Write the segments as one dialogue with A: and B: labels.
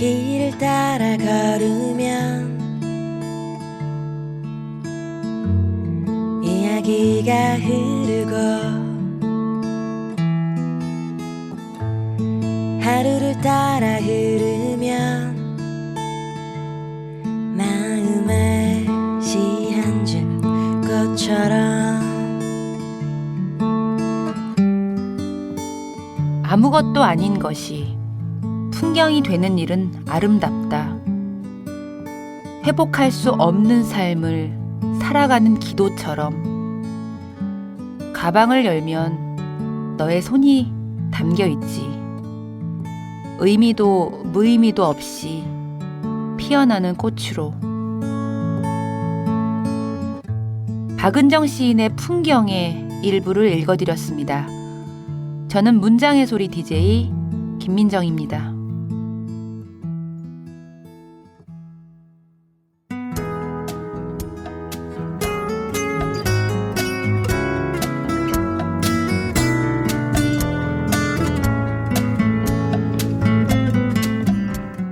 A: 길을 따라 걸으면 이야기가 흐르고 하루를 따라 흐르면 마음에 시 한 줌 꽃처럼
B: 아무것도 아닌 것이 풍경이 되는 일은 아름답다. 회복할 수 없는 삶을 살아가는 기도처럼 가방을 열면 너의 손이 담겨 있지. 의미도 무의미도 없이 피어나는 꽃으로. 박은정 시인의 풍경의 일부를 읽어드렸습니다. 저는 문장의 소리 DJ 김민정입니다.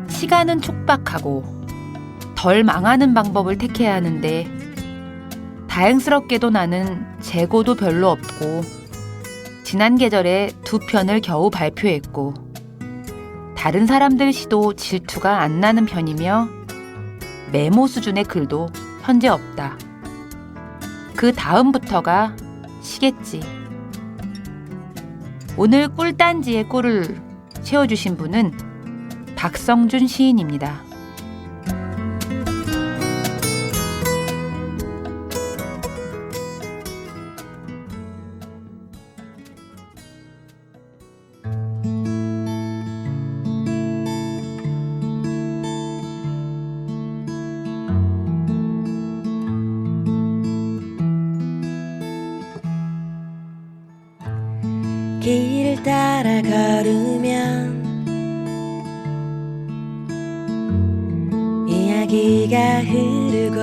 B: 시간은 촉박하고 덜 망하는 방법을 택해야 하는데 다행스럽게도 나는 재고도 별로 없고 지난 계절에 2편을 겨우 발표했고 다른 사람들 시도 질투가 안 나는 편이며 메모 수준의 글도 현재 없다. 그 다음부터가 시겠지. 오늘 꿀단지의 꿀을 채워주신 분은 박성준 시인입니다.
A: 길을 따라 걸으면 이야기가 흐르고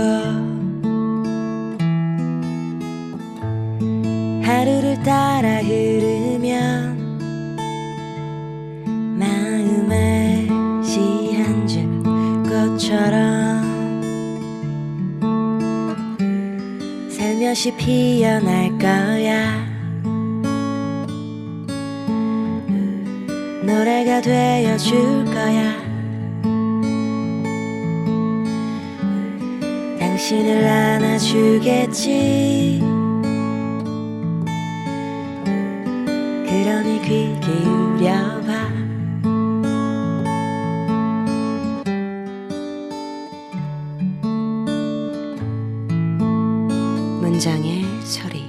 A: 하루를 따라 흐르면 마음에 시 한 줌 꽃처럼 살며시 피어날 거야. 노래가 되어줄 거야. 당신을 안아주겠지. 그러니 귀 기울여봐. 문장의 소리.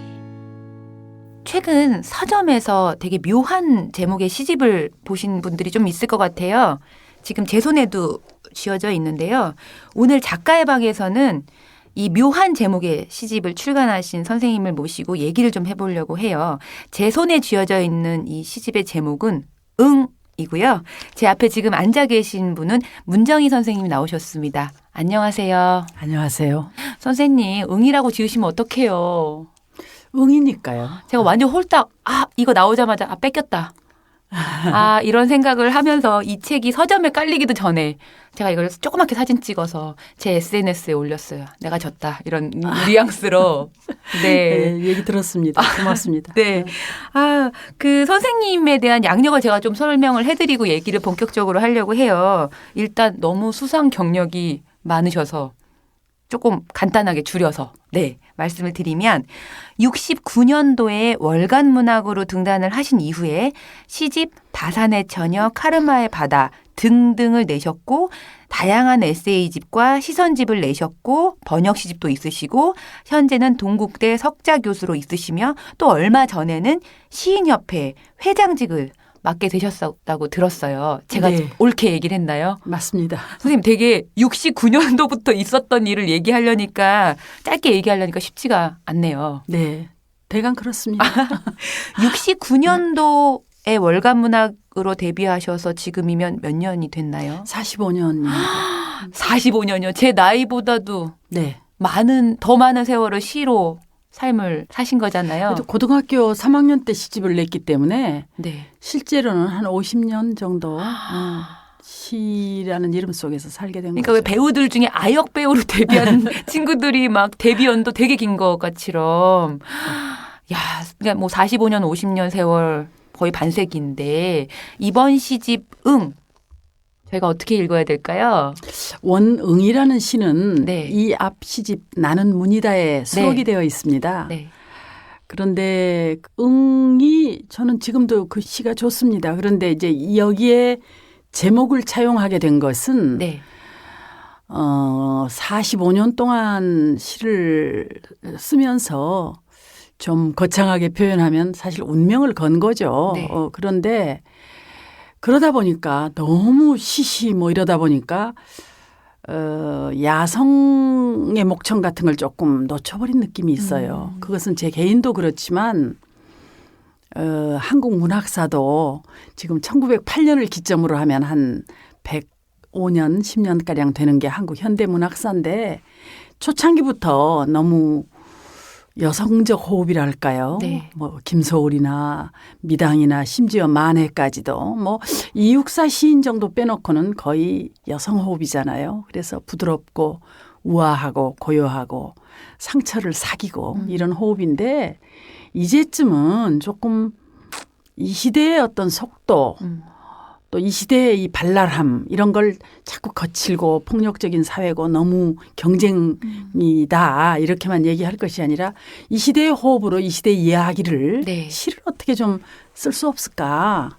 B: 최근 서점에서 되게 묘한 제목의 시집을 보신 분들이 좀 있을 것 같아요. 지금 제 손에도 쥐어져 있는데요. 오늘 작가의 방에서는 이 묘한 제목의 시집을 출간하신 선생님을 모시고 얘기를 좀 해보려고 해요. 제 손에 쥐어져 있는 이 시집의 제목은 이고요. 제 앞에 지금 앉아 계신 분은 문정희 선생님이 나오셨습니다. 안녕하세요.
C: 안녕하세요.
B: 선생님, 응이라고 지으시면 어떡해요?
C: 응이니까요.
B: 제가 완전 홀딱 이거 나오자마자 뺏겼다. 이런 생각을 하면서 이 책이 서점에 깔리기도 전에 제가 이걸 조그맣게 사진 찍어서 제 SNS에 올렸어요. 내가 졌다. 이런 뉘앙스로. 네.
C: 네, 얘기 들었습니다. 고맙습니다.
B: 네. 그 선생님에 대한 양력을 제가 좀 설명을 해드리고 얘기를 본격적으로 하려고 해요. 일단 너무 수상 경력이 많으셔서 조금 간단하게 줄여서 말씀을 드리면 69년도에 월간 문학으로 등단을 하신 이후에 시집 다산의 처녀, 카르마의 바다 등등을 내셨고 다양한 에세이집과 시선집을 내셨고 번역 시집도 있으시고 현재는 동국대 석자 교수로 있으시며 또 얼마 전에는 시인협회 회장직을 맡게 되셨다고 들었어요. 제가 옳게 얘기를 했나요?
C: 맞습니다.
B: 선생님 되게 69년도부터 있었던 일을 얘기하려니까 짧게 얘기하려니까 쉽지가 않네요.
C: 네. 대강 그렇습니다.
B: 69년도에 월간문학으로 데뷔하셔서 지금이면 몇 년이 됐나요?
C: 45년입니다.
B: 45년이요. 제 나이보다도 더 많은 세월을 시로 삶을 사신 거잖아요.
C: 그래도 고등학교 3학년 때 시집을 냈기 때문에 실제로는 한 50년 정도 시라는 이름 속에서 살게 된
B: 그러니까 왜
C: 거죠.
B: 배우들 중에 아역 배우로 데뷔한 친구들이 막 데뷔연도 되게 긴 것처럼 야, 그러니까 뭐 45년, 50년 세월 거의 반세기인데 이번 시집 저희가 어떻게 읽어야 될까요?
C: 원응이라는 시는
B: 네.
C: 이 앞 시집 나는 문이다에 수록이
B: 네.
C: 되어 있습니다.
B: 네.
C: 그런데 응이 저는 지금도 그 시가 좋습니다. 그런데 이제 여기에 제목을 차용하게 된 것은
B: 네.
C: 45년 동안 시를 쓰면서 좀 거창하게 표현하면 사실 운명을 건 거죠.
B: 네.
C: 그런데 그러다 보니까 너무 시시 뭐 이러다 보니까 야성의 목청 같은 걸 조금 놓쳐버린 느낌이 있어요. 그것은 제 개인도 그렇지만 한국 문학사도 지금 1908년을 기점으로 하면 한 105년, 10년가량 되는 게 한국 현대문학사인데 초창기부터 너무 여성적 호흡이랄까요?
B: 네.
C: 뭐 김소울이나 미당이나 심지어 만해까지도 뭐 이육사 시인 정도 빼놓고는 거의 여성 호흡이잖아요. 그래서 부드럽고 우아하고 고요하고 상처를 사귀고 이런 호흡인데 이제쯤은 조금 이 시대의 어떤 속도 또 이 시대의 이 발랄함 이런 걸 자꾸 거칠고 폭력적인 사회고 너무 경쟁이다 이렇게만 얘기할 것이 아니라 이 시대의 호흡으로 이 시대의 이야기를
B: 네.
C: 시를 어떻게 좀 쓸 수 없을까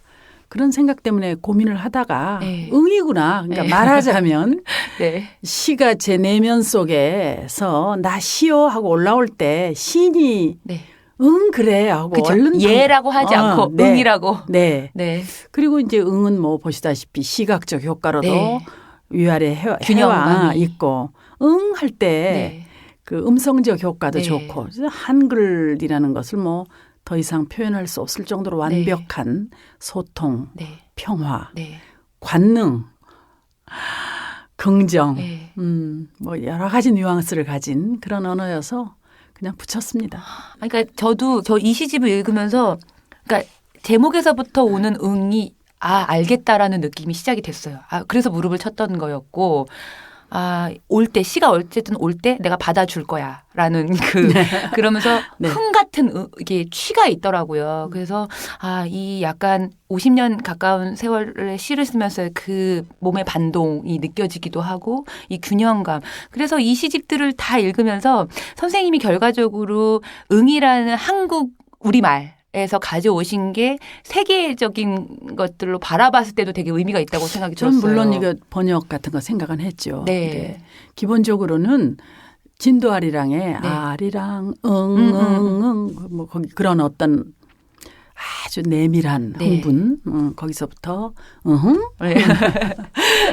C: 그런 생각 때문에 고민을 하다가
B: 네.
C: 응이구나 그러니까
B: 네.
C: 말하자면
B: 네.
C: 시가 제 내면 속에서 나 시요 하고 올라올 때 시인이
B: 네.
C: 응 그래 하고
B: 그쵸.
C: 얼른
B: 예라고 하지 않고
C: 네.
B: 응이라고.
C: 네.
B: 네.
C: 그리고 이제 응은 뭐 보시다시피 시각적 효과로도
B: 네.
C: 위아래 해와
B: 균형감이
C: 있고 응 할 때
B: 네.
C: 그 음성적 효과도
B: 네.
C: 좋고 한글이라는 것을 뭐 더 이상 표현할 수 없을 정도로 완벽한 소통,
B: 네.
C: 평화,
B: 네.
C: 관능, 긍정,
B: 네.
C: 뭐 여러 가지 뉘앙스를 가진 그런 언어여서 그냥 붙였습니다.
B: 그러니까 저도 저 이 시집을 읽으면서 그러니까 제목에서부터 오는 응이 알겠다라는 느낌이 시작이 됐어요. 그래서 무릎을 쳤던 거였고 올 때 시가 어쨌든 올 때 내가 받아줄 거야라는 그러면서
C: 네.
B: 흥 같은 이게 취가 있더라고요. 그래서 이 약간 50년 가까운 세월의 시를 쓰면서 그 몸의 반동이 느껴지기도 하고 이 균형감. 그래서 이 시집들을 다 읽으면서 선생님이 결과적으로 응이라는 한국 우리말 에서 가져오신 게 세계적인 것들로 바라봤을 때도 되게 의미가 있다고 생각이
C: 저는
B: 들었어요.
C: 물론 이거 번역 같은 거 생각은 했죠.
B: 네.
C: 근데 기본적으로는 진도 아리랑의
B: 네.
C: 아리랑 응응응 뭐 거기 그런 어떤 아주 내밀한
B: 네.
C: 흥분 거기서부터 응흥
B: 네.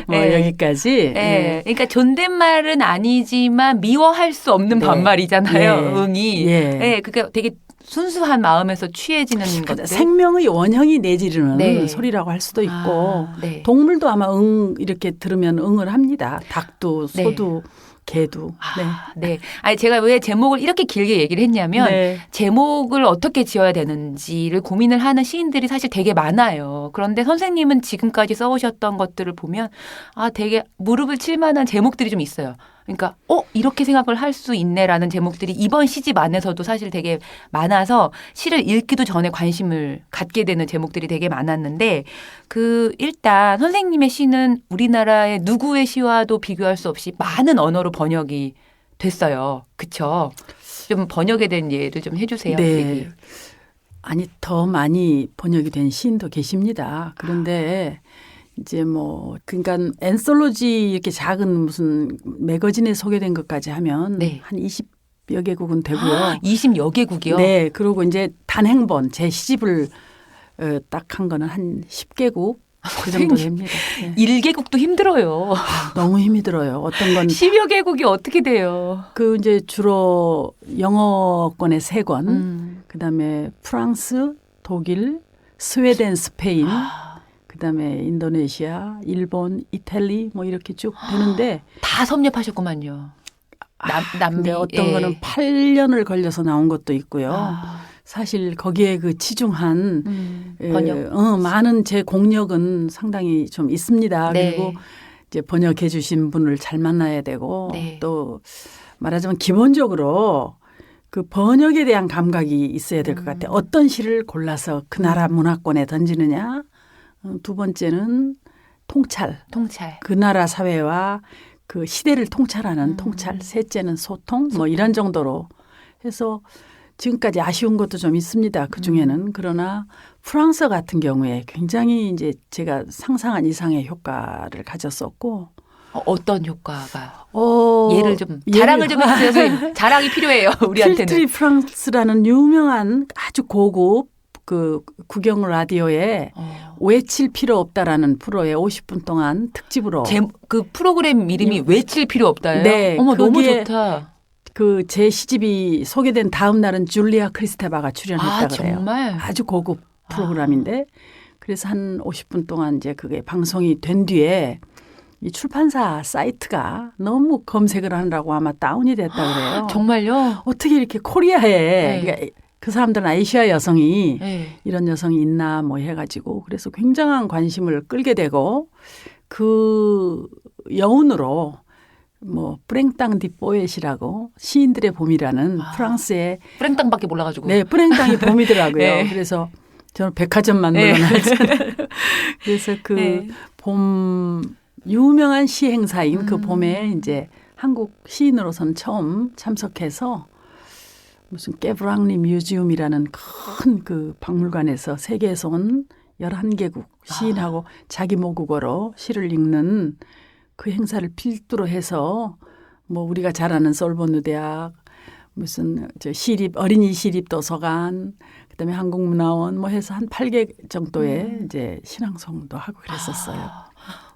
C: 뭐
B: 네.
C: 여기까지
B: 네. 그러니까 존댓말은 아니지만 미워할 수 없는
C: 네.
B: 반말이잖아요.
C: 예.
B: 응이.
C: 예.
B: 네. 그러니까 되게 순수한 마음에서 취해지는 것들.
C: 생명의 원형이 내지르는
B: 네.
C: 소리라고 할 수도 있고
B: 네.
C: 동물도 아마 응 이렇게 들으면 응을 합니다. 닭도 소도 개도.
B: 네. 아니 제가 왜 제목을 이렇게 길게 얘기를 했냐면
C: 네.
B: 제목을 어떻게 지어야 되는지를 고민을 하는 시인들이 사실 되게 많아요. 그런데 선생님은 지금까지 써오셨던 것들을 보면 되게 무릎을 칠 만한 제목들이 좀 있어요. 그러니까 이렇게 생각을 할 수 있네라는 제목들이 이번 시집 안에서도 사실 되게 많아서 시를 읽기도 전에 관심을 갖게 되는 제목들이 되게 많았는데 일단 선생님의 시는 우리나라의 누구의 시와도 비교할 수 없이 많은 언어로 번역이 됐어요. 그렇죠? 좀 번역에 대한 예를 좀 해주세요.
C: 네. 아니 더 많이 번역이 된 시인도 계십니다. 그런데 이제 뭐 그러니까 엔솔로지 이렇게 작은 무슨 매거진에 소개된 것까지 하면
B: 네.
C: 한 20여 개국은 되고요.
B: 20여 개국이요?
C: 네. 그리고 이제 단행본 제 시집을 딱 한 거는 한 10개국 그 정도 됩니다. 네.
B: 1개국도 힘들어요.
C: 너무 힘이 들어요. 어떤 건
B: 10여 개국이 어떻게 돼요?
C: 그 이제 주로 영어권의 3권, 그다음에 프랑스, 독일, 스웨덴, 스페인, 그다음에 인도네시아, 일본, 이탈리 뭐 이렇게 쭉 되는데
B: 다 섭렵하셨구만요. 남미
C: 근데 어떤 거는 8년을 걸려서 나온 것도 있고요. 사실 거기에 그 치중한
B: 번역.
C: 많은 제 공력은 상당히 좀 있습니다.
B: 네.
C: 그리고 이제 번역해 주신 분을 잘 만나야 되고
B: 네.
C: 또 말하자면 기본적으로 그 번역에 대한 감각이 있어야 될 것 같아요. 어떤 시를 골라서 그 나라 문화권에 던지느냐. 두 번째는 통찰.
B: 통찰.
C: 그 나라 사회와 그 시대를 통찰하는 통찰. 셋째는 소통. 뭐 이런 정도로 해서 지금까지 아쉬운 것도 좀 있습니다. 그 중에는. 그러나 프랑스 같은 경우에 굉장히 이제 제가 상상한 이상의 효과를 가졌었고.
B: 어떤 효과가? 예를 좀
C: 예를-
B: 자랑을 좀 해주세요, 선생님. 자랑이 필요해요, 우리한테는.
C: 필트리 프랑스라는 유명한 아주 고급 그 국영 라디오에 외칠 필요 없다라는 프로에 50분 동안 특집으로
B: 그 프로그램 이름이 외칠 필요 없다예요?
C: 네,
B: 어머, 너무
C: 거기에
B: 좋다.
C: 그 제 시집이 소개된 다음 날은 줄리아 크리스테바가 출연했다 그래요.
B: 정말?
C: 아주 고급 프로그램인데 그래서 한 50분 동안 이제 그게 방송이 된 뒤에 이 출판사 사이트가 너무 검색을 하느라고 아마 다운이 됐다 그래요.
B: 정말요?
C: 어떻게 이렇게 코리아에
B: 네.
C: 그러니까 그 사람들은 아시아 여성이
B: 네.
C: 이런 여성이 있나 뭐 해가지고 그래서 굉장한 관심을 끌게 되고 그 여운으로 뭐 프랭땅 디 포엣이라고 시인들의 봄이라는 프랑스의
B: 프랭땅밖에 몰라가지고.
C: 네 프랭땅이 봄이더라고요.
B: 네.
C: 그래서 저는 백화점만
B: 네.
C: 물러나잖아요. 그래서 그 봄 유명한 시 행사인 그 봄에 이제 한국 시인으로서는 처음 참석해서 무슨 깨브랑리 뮤지엄이라는 큰 그 박물관에서 세계에서 온 11개국 시인하고 자기 모국어로 시를 읽는 그 행사를 필두로 해서 뭐 우리가 잘 아는 솔보느 대학 무슨 저 시립 어린이 시립 도서관 그다음에 한국문화원 뭐 해서 한 8개 정도의 이제 신앙송도 하고 그랬었어요.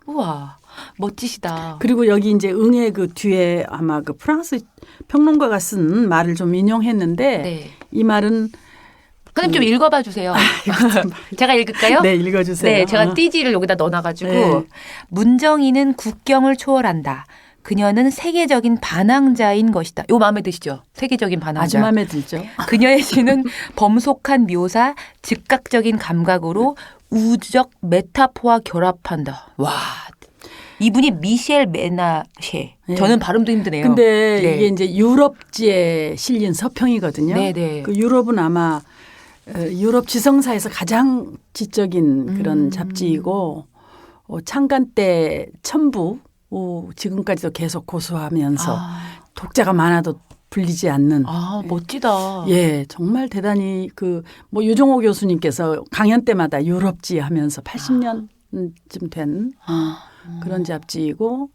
B: 우와, 멋지시다.
C: 그리고 여기 이제 응애 그 뒤에 아마 그 프랑스 평론가가 쓴 말을 좀 인용했는데
B: 네.
C: 이 말은
B: 선생님 좀 읽어봐 주세요. 제가 읽을까요?
C: 네 읽어주세요.
B: 네, 제가 띠지를 여기다 넣어놔가지고
C: 네.
B: 문정이는 국경을 초월한다. 그녀는 세계적인 반항자인 것이다. 요 마음에 드시죠? 세계적인 반항자.
C: 아주 마음에 들죠.
B: 그녀의 시는 범속한 묘사, 즉각적인 감각으로 우주적 메타포와 결합한다. 와, 이분이 미셸 메나셰.
C: 네.
B: 저는 발음도 힘드네요.
C: 근데
B: 네.
C: 이게 이제 유럽지에 실린 서평이거든요.
B: 네네.
C: 그 유럽은 아마 유럽 지성사에서 가장 지적인 그런 잡지이고 창간 때 첨부 지금까지도 계속 고수하면서 독자가 많아도 불리지 않는.
B: 멋지다.
C: 예, 정말 대단히 그 뭐 유종호 교수님께서 강연 때마다 유럽지 하면서 80년쯤 된 그런 잡지이고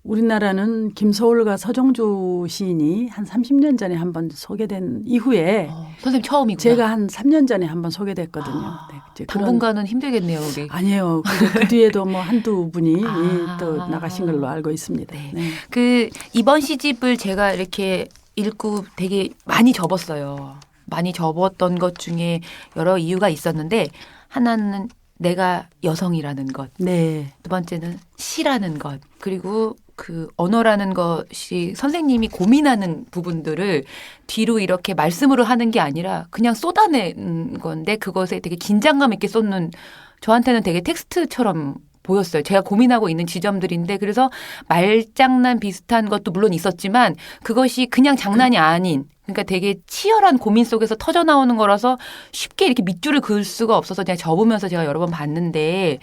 C: 우리나라는 김소월과 서정주 시인이 한 30년 전에 한번 소개된 이후에
B: 선생님 처음이구나.
C: 제가 한 3년 전에 한번 소개됐거든요. 네, 이제 그런-
B: 당분간은 힘들겠네요, 우리.
C: 아니에요. 그 뒤에도 뭐 한두 분이
B: 아.
C: 또 나가신 걸로 알고 있습니다.
B: 네.
C: 네.
B: 그 이번 시집을 제가 이렇게 읽고 되게 많이 접었어요. 많이 접었던 것 중에 여러 이유가 있었는데 하나는 내가 여성이라는 것,
C: 네.
B: 두 번째는 시라는 것, 그리고 그 언어라는 것이 선생님이 고민하는 부분들을 뒤로 이렇게 말씀으로 하는 게 아니라 그냥 쏟아내는 건데 그것에 되게 긴장감 있게 쏟는 저한테는 되게 텍스트처럼 보였어요. 제가 고민하고 있는 지점들인데 그래서 말장난 비슷한 것도 물론 있었지만 그것이 그냥 장난이 아닌 그러니까 되게 치열한 고민 속에서 터져 나오는 거라서 쉽게 이렇게 밑줄을 그을 수가 없어서 그냥 접으면서 제가 여러 번 봤는데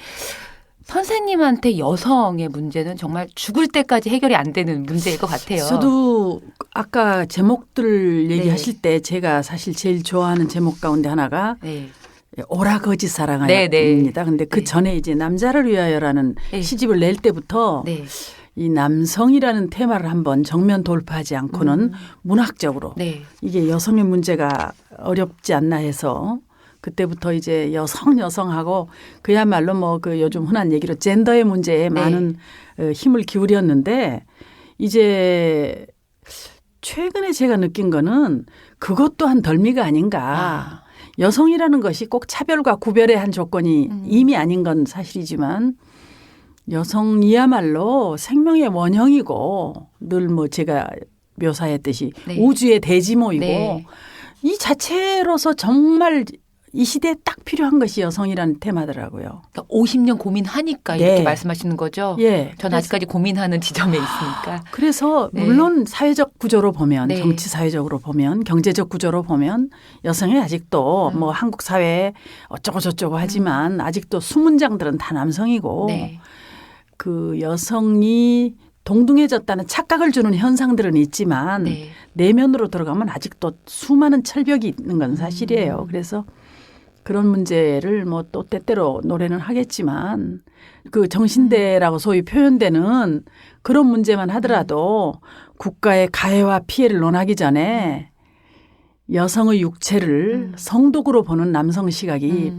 B: 선생님한테 여성의 문제는 정말 죽을 때까지 해결이 안 되는 문제일 것 같아요.
C: 저도 아까 제목들 얘기하실 때 제가 사실 제일 좋아하는 제목 가운데 하나가
B: 네.
C: 오라 거짓
B: 네,
C: 사랑하입니다.
B: 네.
C: 근데 그
B: 네.
C: 전에 이제 남자를 위하여라는
B: 네.
C: 시집을 낼 때부터
B: 네.
C: 이 남성이라는 테마를 한번 정면 돌파하지 않고는 문학적으로
B: 네.
C: 이게 여성의 문제가 어렵지 않나 해서 그때부터 이제 여성하고 그야말로 뭐 그 요즘 흔한 얘기로 젠더의 문제에 많은 힘을 기울였는데 이제 최근에 제가 느낀 거는 그것 또한 덜미가 아닌가. 여성이라는 것이 꼭 차별과 구별의 한 조건이 이미 아닌 건 사실이지만 여성이야말로 생명의 원형이고 늘 뭐 제가 묘사했듯이
B: 네.
C: 우주의 대지모이고
B: 네.
C: 이 자체로서 정말 이 시대에 딱 필요한 것이 여성이라는 테마더라고요.
B: 그러니까 50년 고민하니까
C: 네.
B: 이렇게 말씀하시는 거죠?
C: 예.
B: 전 아직까지 고민하는 지점에 있으니까.
C: 그래서
B: 네.
C: 물론 사회적 구조로 보면
B: 네.
C: 정치 사회적으로 보면 경제적 구조로 보면 여성이 아직도 뭐 한국 사회에 어쩌고 저쩌고 하지만 아직도 수문장들은 다 남성이고
B: 네.
C: 그 여성이 동등해졌다는 착각을 주는 현상들은 있지만
B: 네.
C: 내면으로 들어가면 아직도 수많은 철벽이 있는 건 사실이에요. 그래서 그런 문제를 뭐 또 때때로 노래는 하겠지만 그 정신대라고 소위 표현되는 그런 문제만 하더라도 국가의 가해와 피해를 논하기 전에 여성의 육체를 성독으로 보는 남성 시각이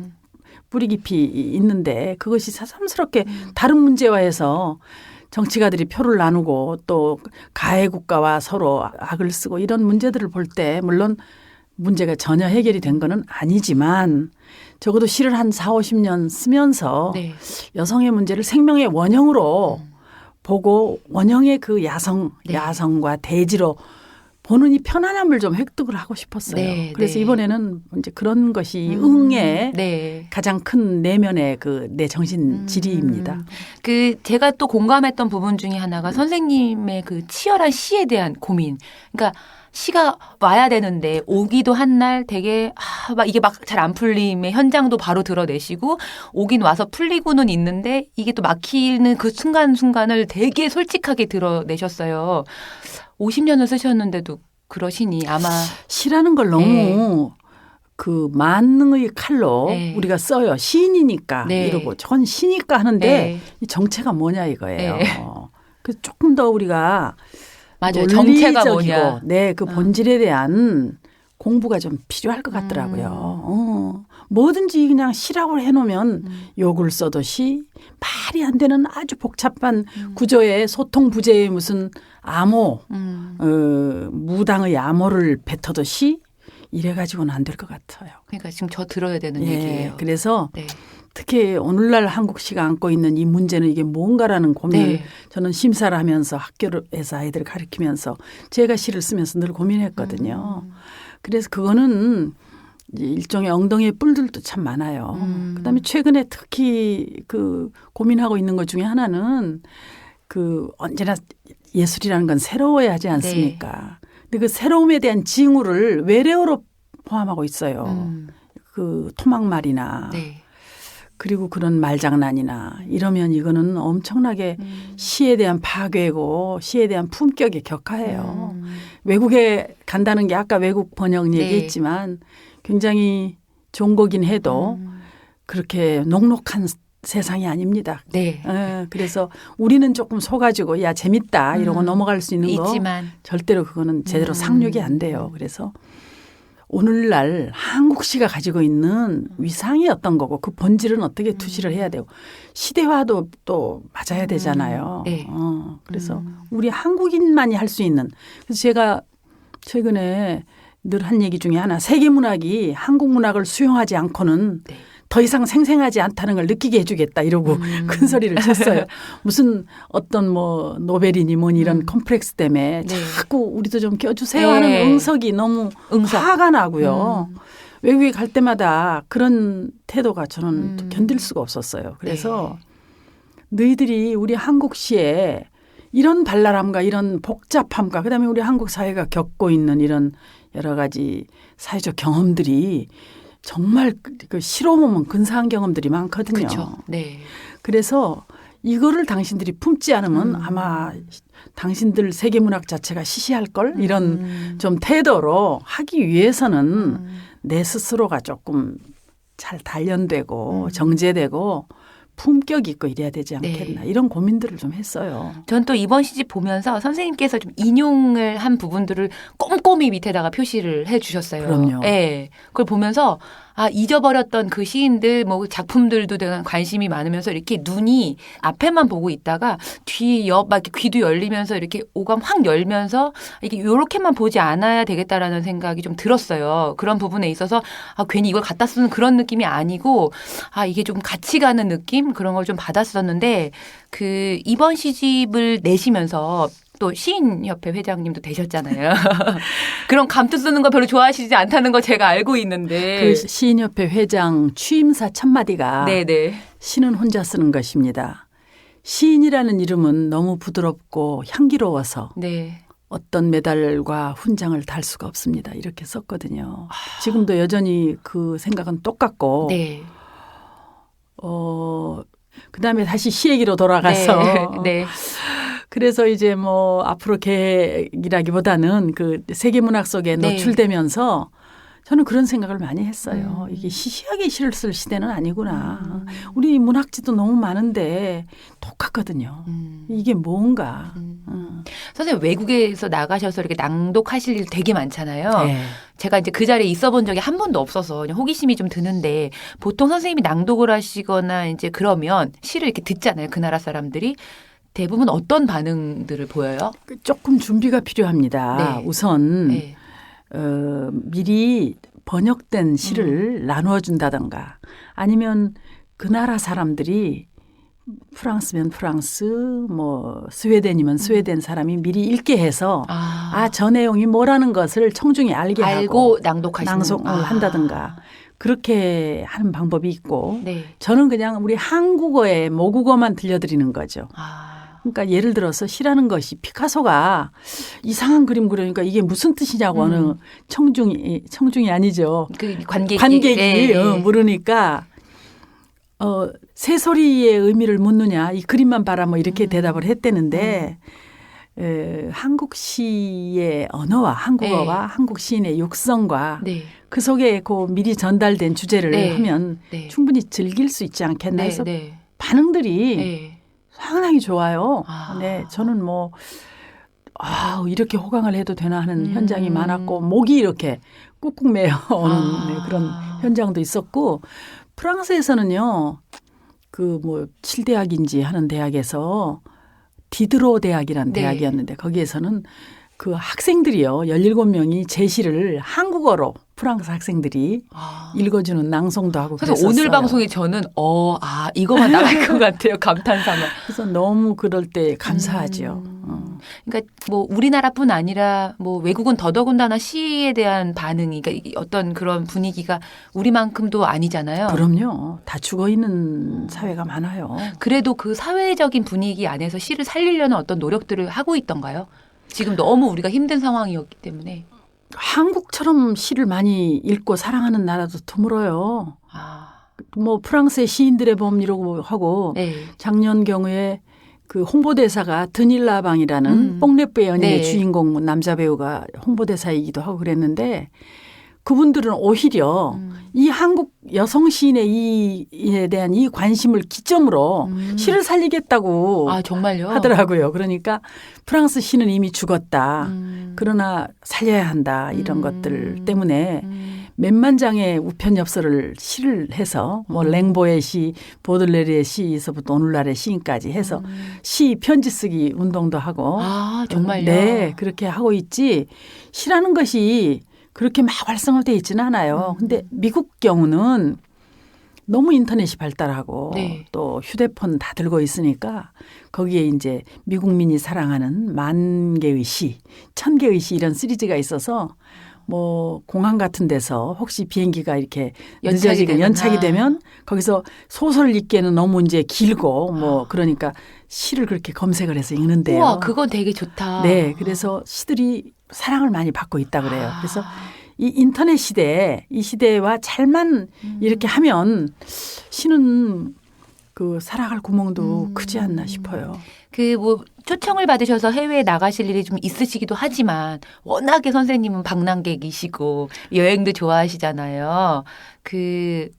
C: 뿌리 깊이 있는데 그것이 새삼스럽게 다른 문제화해서 정치가들이 표를 나누고 또 가해 국가와 서로 악을 쓰고 이런 문제들을 볼 때 물론 문제가 전혀 해결이 된 거는 아니지만 적어도 시를 한 4, 50년 쓰면서
B: 네.
C: 여성의 문제를 생명의 원형으로 보고 원형의 그
B: 네.
C: 야성과 대지로 보는 이 편안함을 좀 획득을 하고 싶었어요.
B: 네,
C: 그래서
B: 네.
C: 이번에는 이제 그런 것이 응의
B: 네.
C: 가장 큰 내면의 그 내 정신 지리입니다.
B: 그 제가 또 공감했던 부분 중에 하나가 선생님의 그 치열한 시에 대한 고민. 그러니까 시가 와야 되는데 오기도 한 날 되게 막 이게 막 잘 안 풀림의 현장도 바로 드러내시고 오긴 와서 풀리고는 있는데 이게 또 막히는 그 순간순간을 되게 솔직하게 드러내셨어요. 50년을 쓰셨는데도 그러시니 아마
C: 시라는 걸 너무
B: 네.
C: 그 만능의 칼로
B: 네.
C: 우리가 써요. 시인이니까
B: 네.
C: 이러고 전 시니까 하는데
B: 네.
C: 이 정체가 뭐냐 이거예요.
B: 네.
C: 그래서 조금 더 우리가
B: 맞아요. 정체가
C: 논리적이고
B: 뭐냐.
C: 네, 그 본질에 대한 공부가 좀 필요할 것 같더라고요. 뭐든지 그냥 시라고 해놓으면 욕을 써도 시, 말이 안 되는 아주 복잡한 구조의 소통 부재의 무슨 암호, 무당의 암호를 뱉어도 시 이래가지고는 안 될 것 같아요.
B: 그러니까 지금 저 들어야 되는
C: 예,
B: 얘기예요.
C: 그래서
B: 네.
C: 특히 오늘날 한국시가 안고 있는 이 문제는 이게 뭔가라는 고민을
B: 네.
C: 저는 심사를 하면서 학교에서 아이들을 가르치면서 제가 시를 쓰면서 늘 고민했거든요. 그래서 그거는 일종의 엉덩이의 뿔들도 참 많아요. 그다음에 최근에 특히 그 고민하고 있는 것 중에 하나는 그 언제나 예술이라는 건 새로워야 하지 않습니까? 근데 그 새로움에 대한 징후를 외래어로 포함하고 있어요. 그 토막말이나
B: 네.
C: 그리고 그런 말장난이나 이러면 이거는 엄청나게 시에 대한 파괴고 시에 대한 품격의 격하예요. 외국에 간다는 게 아까 외국 번역
B: 네.
C: 얘기했지만 굉장히 좋은 거긴 해도 그렇게 녹록한 세상이 아닙니다.
B: 네.
C: 그래서 우리는 조금 속아주고 야 재밌다 이러고 넘어갈 수 있는 거
B: 있지만
C: 절대로 그거는 제대로 상륙이 안 돼요. 그래서 오늘날 한국시가 가지고 있는 위상이 어떤 거고 그 본질은 어떻게 투시를 해야 되고 시대화도 또 맞아야 되잖아요.
B: 네.
C: 그래서 우리 한국인만이 할 수 있는 그래서 제가 최근에 늘 한 얘기 중에 하나 세계 문학이 한국 문학을 수용하지 않고는
B: 네.
C: 더 이상 생생하지 않다는 걸 느끼게 해주겠다 이러고 큰 소리를 쳤어요. 무슨 어떤 뭐 노벨이니 뭐니 이런 컴플렉스 때문에
B: 네.
C: 자꾸 우리도 좀 껴주세요
B: 네.
C: 하는 응석이 너무
B: 응석.
C: 화가 나고요. 외국에 갈 때마다 그런 태도가 저는 또 견딜 수가 없었어요. 그래서 너희들이 우리 한국시에 이런 발랄함과 이런 복잡함과 그다음에 우리 한국 사회가 겪고 있는 이런 여러 가지 사회적 경험들이 정말 그 실험하면 근사한 경험들이 많거든요.
B: 그렇죠. 네.
C: 그래서 이거를 당신들이 품지 않으면 아마 당신들 세계문학 자체가 시시할 걸 이런 좀 태도로 하기 위해서는 내 스스로가 조금 잘 단련되고 정제되고 품격 있고 이래야 되지 않겠나
B: 네.
C: 이런 고민들을 좀 했어요.
B: 전 또 이번 시집 보면서 선생님께서 좀 인용을 한 부분들을 꼼꼼히 밑에다가 표시를 해 주셨어요.
C: 그럼요.
B: 네. 그걸 보면서 잊어버렸던 그 시인들 뭐 작품들도 대한 관심이 많으면서 이렇게 눈이 앞에만 보고 있다가 뒤 옆 막 귀도 열리면서 이렇게 오감 확 열면서 이게 요렇게만 보지 않아야 되겠다라는 생각이 좀 들었어요. 그런 부분에 있어서 괜히 이걸 갖다 쓰는 그런 느낌이 아니고 이게 좀 같이 가는 느낌 그런 걸 좀 받았었는데 그 이번 시집을 내시면서 또 시인협회 회장님도 되셨잖아요. 그런 감투 쓰는 거 별로 좋아하시지 않다는 거 제가 알고 있는데.
C: 그 시인협회 회장 취임사 첫 마디가
B: 네네.
C: 시는 혼자 쓰는 것입니다. 시인이라는 이름은 너무 부드럽고 향기로워서
B: 네.
C: 어떤 메달과 훈장을 달 수가 없습니다. 이렇게 썼거든요. 지금도 여전히 그 생각은 똑같고
B: 네.
C: 그다음에 다시 시 얘기로 돌아가서
B: 네.
C: 그래서 이제 뭐 앞으로 계획이라기보다는 그 세계문학 속에
B: 네.
C: 노출되면서 저는 그런 생각을 많이 했어요. 이게 시시하게 시를 쓸 시대는 아니구나. 우리 문학지도 너무 많은데 똑같거든요. 이게 뭔가.
B: 선생님 외국에서 나가셔서 이렇게 낭독하실 일 되게 많잖아요.
C: 네.
B: 제가 이제 그 자리에 있어 본 적이 한 번도 없어서 그냥 호기심이 좀 드는데 보통 선생님이 낭독을 하시거나 이제 그러면 시를 이렇게 듣잖아요. 그 나라 사람들이. 대부분 어떤 반응들을 보여요?
C: 조금 준비가 필요합니다.
B: 네.
C: 우선
B: 네.
C: 미리 번역된 시를 나누어 준다던가 아니면 그 나라 사람들이 프랑스면 프랑스, 뭐 스웨덴이면 스웨덴 사람이 미리 읽게 해서 저 내용이 뭐라는 것을 청중이 알게 하고
B: 낭독하시는
C: 낭송을 한다든가 그렇게 하는 방법이 있고
B: 네.
C: 저는 그냥 우리 한국어의 모국어만 들려드리는 거죠. 그러니까 예를 들어서 시라는 것이 피카소가 이상한 그림 그러니까 이게 무슨 뜻이냐고 어느 청중이 아니죠.
B: 그 관객이
C: 네. 물으니까 새소리의 의미를 묻느냐 이 그림만 봐라 뭐 이렇게 대답을 했대는데 한국 시의 언어와 한국어와
B: 네.
C: 한국 시인의 육성과
B: 네.
C: 그 속에 그 미리 전달된 주제를
B: 네.
C: 하면
B: 네.
C: 충분히 즐길 수 있지 않겠나 해서
B: 네.
C: 반응들이
B: 네.
C: 상당히 좋아요.
B: 아.
C: 네, 저는 뭐 이렇게 호강을 해도 되나 하는 현장이 많았고 목이 이렇게 꾹꾹 메어 오는 그런 현장도 있었고 프랑스에서는요. 그 뭐 7대학인지 하는 대학에서 디드로 대학이라는
B: 네.
C: 대학이었는데 거기에서는 그 학생들이요. 17명이 제시를 한국어로 프랑스 학생들이 읽어주는 낭송도 하고
B: 그래서
C: 그랬었어요.
B: 오늘 방송에 저는 이거만 나갈 것 같아요. 감탄사만.
C: 그래서 너무 그럴 때 감사하죠.
B: 그러니까 뭐 우리나라뿐 아니라 뭐 외국은 더더군다나 시에 대한 반응이 그러니까 어떤 그런 분위기가 우리만큼도 아니잖아요.
C: 그럼요. 다 죽어 있는 사회가 많아요.
B: 그래도 그 사회적인 분위기 안에서 시를 살리려는 어떤 노력들을 하고 있던가요? 지금 너무 우리가 힘든 상황이었기 때문에.
C: 한국처럼 시를 많이 읽고 사랑하는 나라도 드물어요. 뭐 프랑스의 시인들의 봄 이러고 하고
B: 네.
C: 작년 경우에 그 홍보대사가 드닐라방이라는 뽕레프의 연인의
B: 네.
C: 주인공 남자 배우가 홍보대사이기도 하고 그랬는데 그분들은 오히려 이 한국 여성 시인의 이에 대한 이 관심을 기점으로 시를 살리겠다고
B: 정말요?
C: 하더라고요. 그러니까 프랑스 시는 이미 죽었다. 그러나 살려야 한다. 이런 것들 때문에 몇만 장의 우편 엽서를 시를 해서 뭐 랭보의 시, 보들레르의 시에서부터 오늘날의 시인까지 해서 시 편지 쓰기 운동도 하고.
B: 정말요?
C: 네. 그렇게 하고 있지. 시라는 것이 그렇게 막 활성화되어 있지는 않아요. 근데 미국 경우는 너무 인터넷이 발달하고
B: 네.
C: 또 휴대폰 다 들고 있으니까 거기에 이제 미국민이 사랑하는 10,000개의 시, 1,000개의 시 이런 시리즈가 있어서 뭐 공항 같은 데서 혹시 비행기가 이렇게 연착이 되면 거기서 소설을 읽기에는 너무 이제 길고 뭐 그러니까 시를 그렇게 검색을 해서 읽는데요.
B: 우와, 그건 되게 좋다.
C: 네, 그래서 시들이 사랑을 많이 받고 있다 그래요. 그래서 이 인터넷 시대, 이 시대와 잘만 이렇게 하면 시는 그 살아갈 구멍도 크지 않나 싶어요.
B: 그 뭐 초청을 받으셔서 해외에 나가실 일이 좀 있으시기도 하지만 워낙에 선생님은 방랑객이시고 여행도 좋아하시잖아요. 그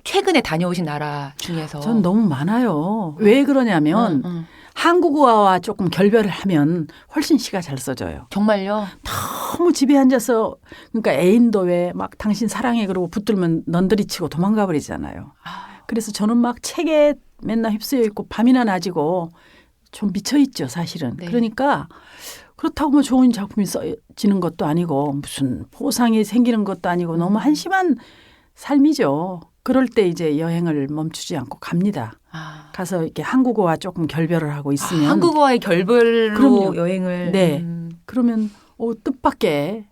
B: 최근에 다녀오신 나라 중에서
C: 전 너무 많아요. 왜 그러냐면 한국어와 조금 결별을 하면 훨씬 시가 잘 써져요.
B: 정말요?
C: 너무 집에 앉아서 그러니까 애인도 왜 막 당신 사랑해 그러고 붙들면 넌더리 치고 도망가 버리잖아요. 그래서 저는 막 책에 맨날 휩쓰여 있고 밤이나 낮이고 좀 미쳐 있죠 사실은.
B: 네.
C: 그러니까 그렇다고 뭐 좋은 작품이 써지는 것도 아니고 무슨 보상이 생기는 것도 아니고 너무 한심한 삶이죠. 그럴 때 이제 여행을 멈추지 않고 갑니다. 가서 이렇게 한국어와 조금 결별을 하고 있으면
B: 한국어와의 결별로
C: 그럼요.
B: 여행을
C: 네. 그러면 뜻밖의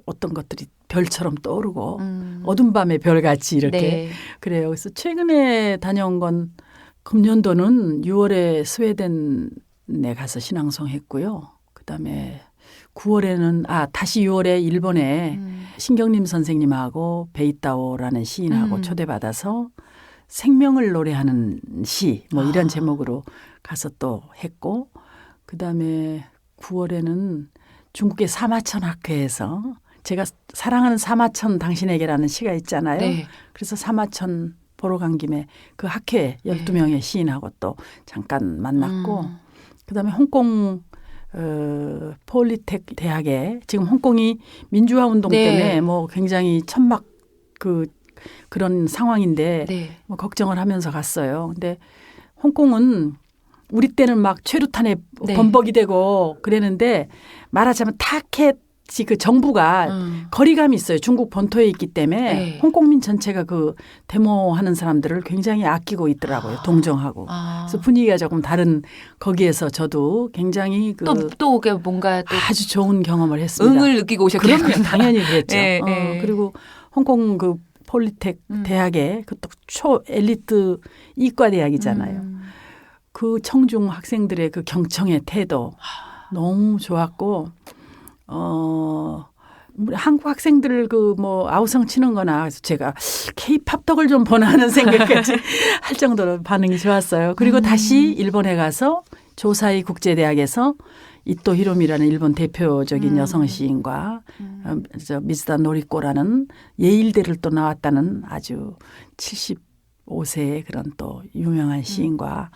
C: 어떤 것들이 별처럼 떠오르고 어둠 밤의 별같이 이렇게
B: 네.
C: 그래요. 그래서 최근에 다녀온 건 금년도는 6월에 스웨덴에 가서 신앙송 했고요. 그다음에 9월에는 다시 6월에 일본에 신경림 선생님하고 베이타오라는 시인하고 초대받아서 생명을 노래하는 시 뭐 이런 제목으로 가서 또 했고 그다음에 9월에는 중국의 사마천 학회에서 제가 사랑하는 사마천 당신에게라는 시가 있잖아요.
B: 네.
C: 그래서 사마천 보러 간 김에 그 학회 12명의 시인하고 또 잠깐 만났고 그다음에 홍콩 폴리텍 대학에 지금 홍콩이 민주화 운동
B: 네.
C: 때문에 뭐 굉장히 천막 그런 상황인데
B: 네.
C: 뭐 걱정을 하면서 갔어요. 근데 홍콩은 우리 때는 막 최루탄에
B: 네.
C: 범벅이 되고 그랬는데 말하자면 타켓이 그 정부가 거리감이 있어요. 중국 본토에 있기 때문에
B: 네.
C: 홍콩민 전체가 그 데모하는 사람들을 굉장히 아끼고 있더라고요. 동정하고. 그래서 분위기가 조금 다른 거기에서 저도 굉장히
B: 또 뭔가 또
C: 아주 좋은 경험을 했습니다.
B: 응을 느끼고 오셨겠군요.
C: 그럼요. 당연히 그랬죠.
B: 네, 네.
C: 그리고 홍콩 그 폴리텍 대학에 그또 초 엘리트 이과 대학이잖아요. 그 청중 학생들의 그 경청의 태도 너무 좋았고 우리 한국 학생들 그 뭐 아우성 치는 거나 그래서 제가 K-팝 덕을 좀 보나 하는 생각까지 할 정도로 반응이 좋았어요. 그리고 다시 일본에 가서 조사이 국제대학에서 이토 히로미라는 일본 대표적인 여성 시인과 미즈다 노리코라는 예일대를 또 나왔다는 아주 75세의 그런 또 유명한 시인과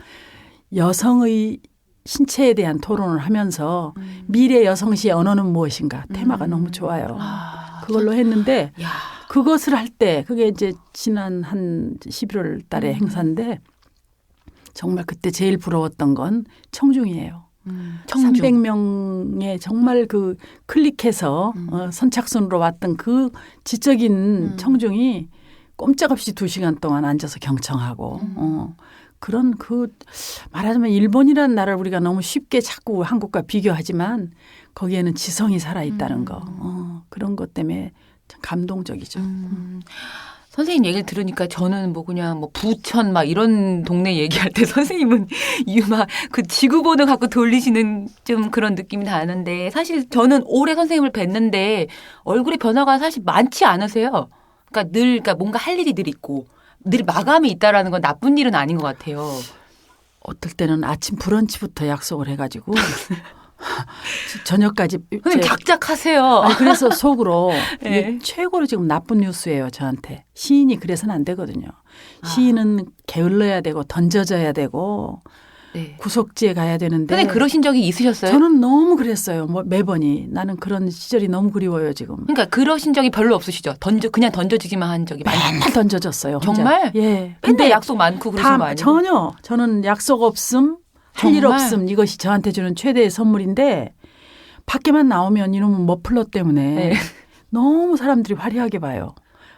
C: 여성의 신체에 대한 토론을 하면서 미래 여성시의 언어는 무엇인가 테마가 너무 좋아요. 그걸로 했는데 그것을 할 때 그게 이제 지난 한 11월 달에 행사인데 정말 그때 제일 부러웠던 건 청중이에요. 300명의 정말 그 클릭해서 선착순으로 왔던 그 지적인 청중이 꼼짝없이 2시간 동안 앉아서 경청하고 그런 말하자면 일본이라는 나라를 우리가 너무 쉽게 자꾸 한국과 비교하지만 거기에는 지성이 살아있다는 거. 그런 것 때문에 참 감동적이죠.
B: 선생님 얘기를 들으니까 저는 뭐 그냥 뭐 부천 막 이런 동네 얘기할 때 선생님은 막 그 지구본을 갖고 돌리시는 좀 그런 느낌이 나는데 사실 저는 올해 선생님을 뵀는데 얼굴의 변화가 사실 많지 않으세요. 그러니까 뭔가 할 일이 늘 있고 늘 마감이 있다라는 건 나쁜 일은 아닌 것 같아요.
C: 어떨 때는 아침 브런치부터 약속을 해가지고 저녁까지
B: 선생님 작작하세요.
C: 아니, 그래서 속으로
B: 네.
C: 이게 최고로 지금 나쁜 뉴스예요. 저한테. 시인이 그래서는 안 되거든요. 시인은 게을러야 되고 던져져야 되고
B: 네.
C: 구속지에 가야 되는데.
B: 선생님 그러신 적이 있으셨어요?
C: 저는 너무 그랬어요. 매번이. 나는 그런 시절이 너무 그리워요 지금.
B: 그러니까 그러신 적이 별로 없으시죠? 그냥 던져주기만 한 적이 많아요.
C: 맨날 던져졌어요. 혼자.
B: 정말?
C: 예.
B: 근데 약속 많고 그러신 거 아니에요?
C: 전혀. 저는 약속 없음, 할 일 없음 이것이 저한테 주는 최대의 선물인데 밖에만 나오면 이놈은 머플러 때문에
B: 네.
C: 너무 사람들이 화려하게 봐요.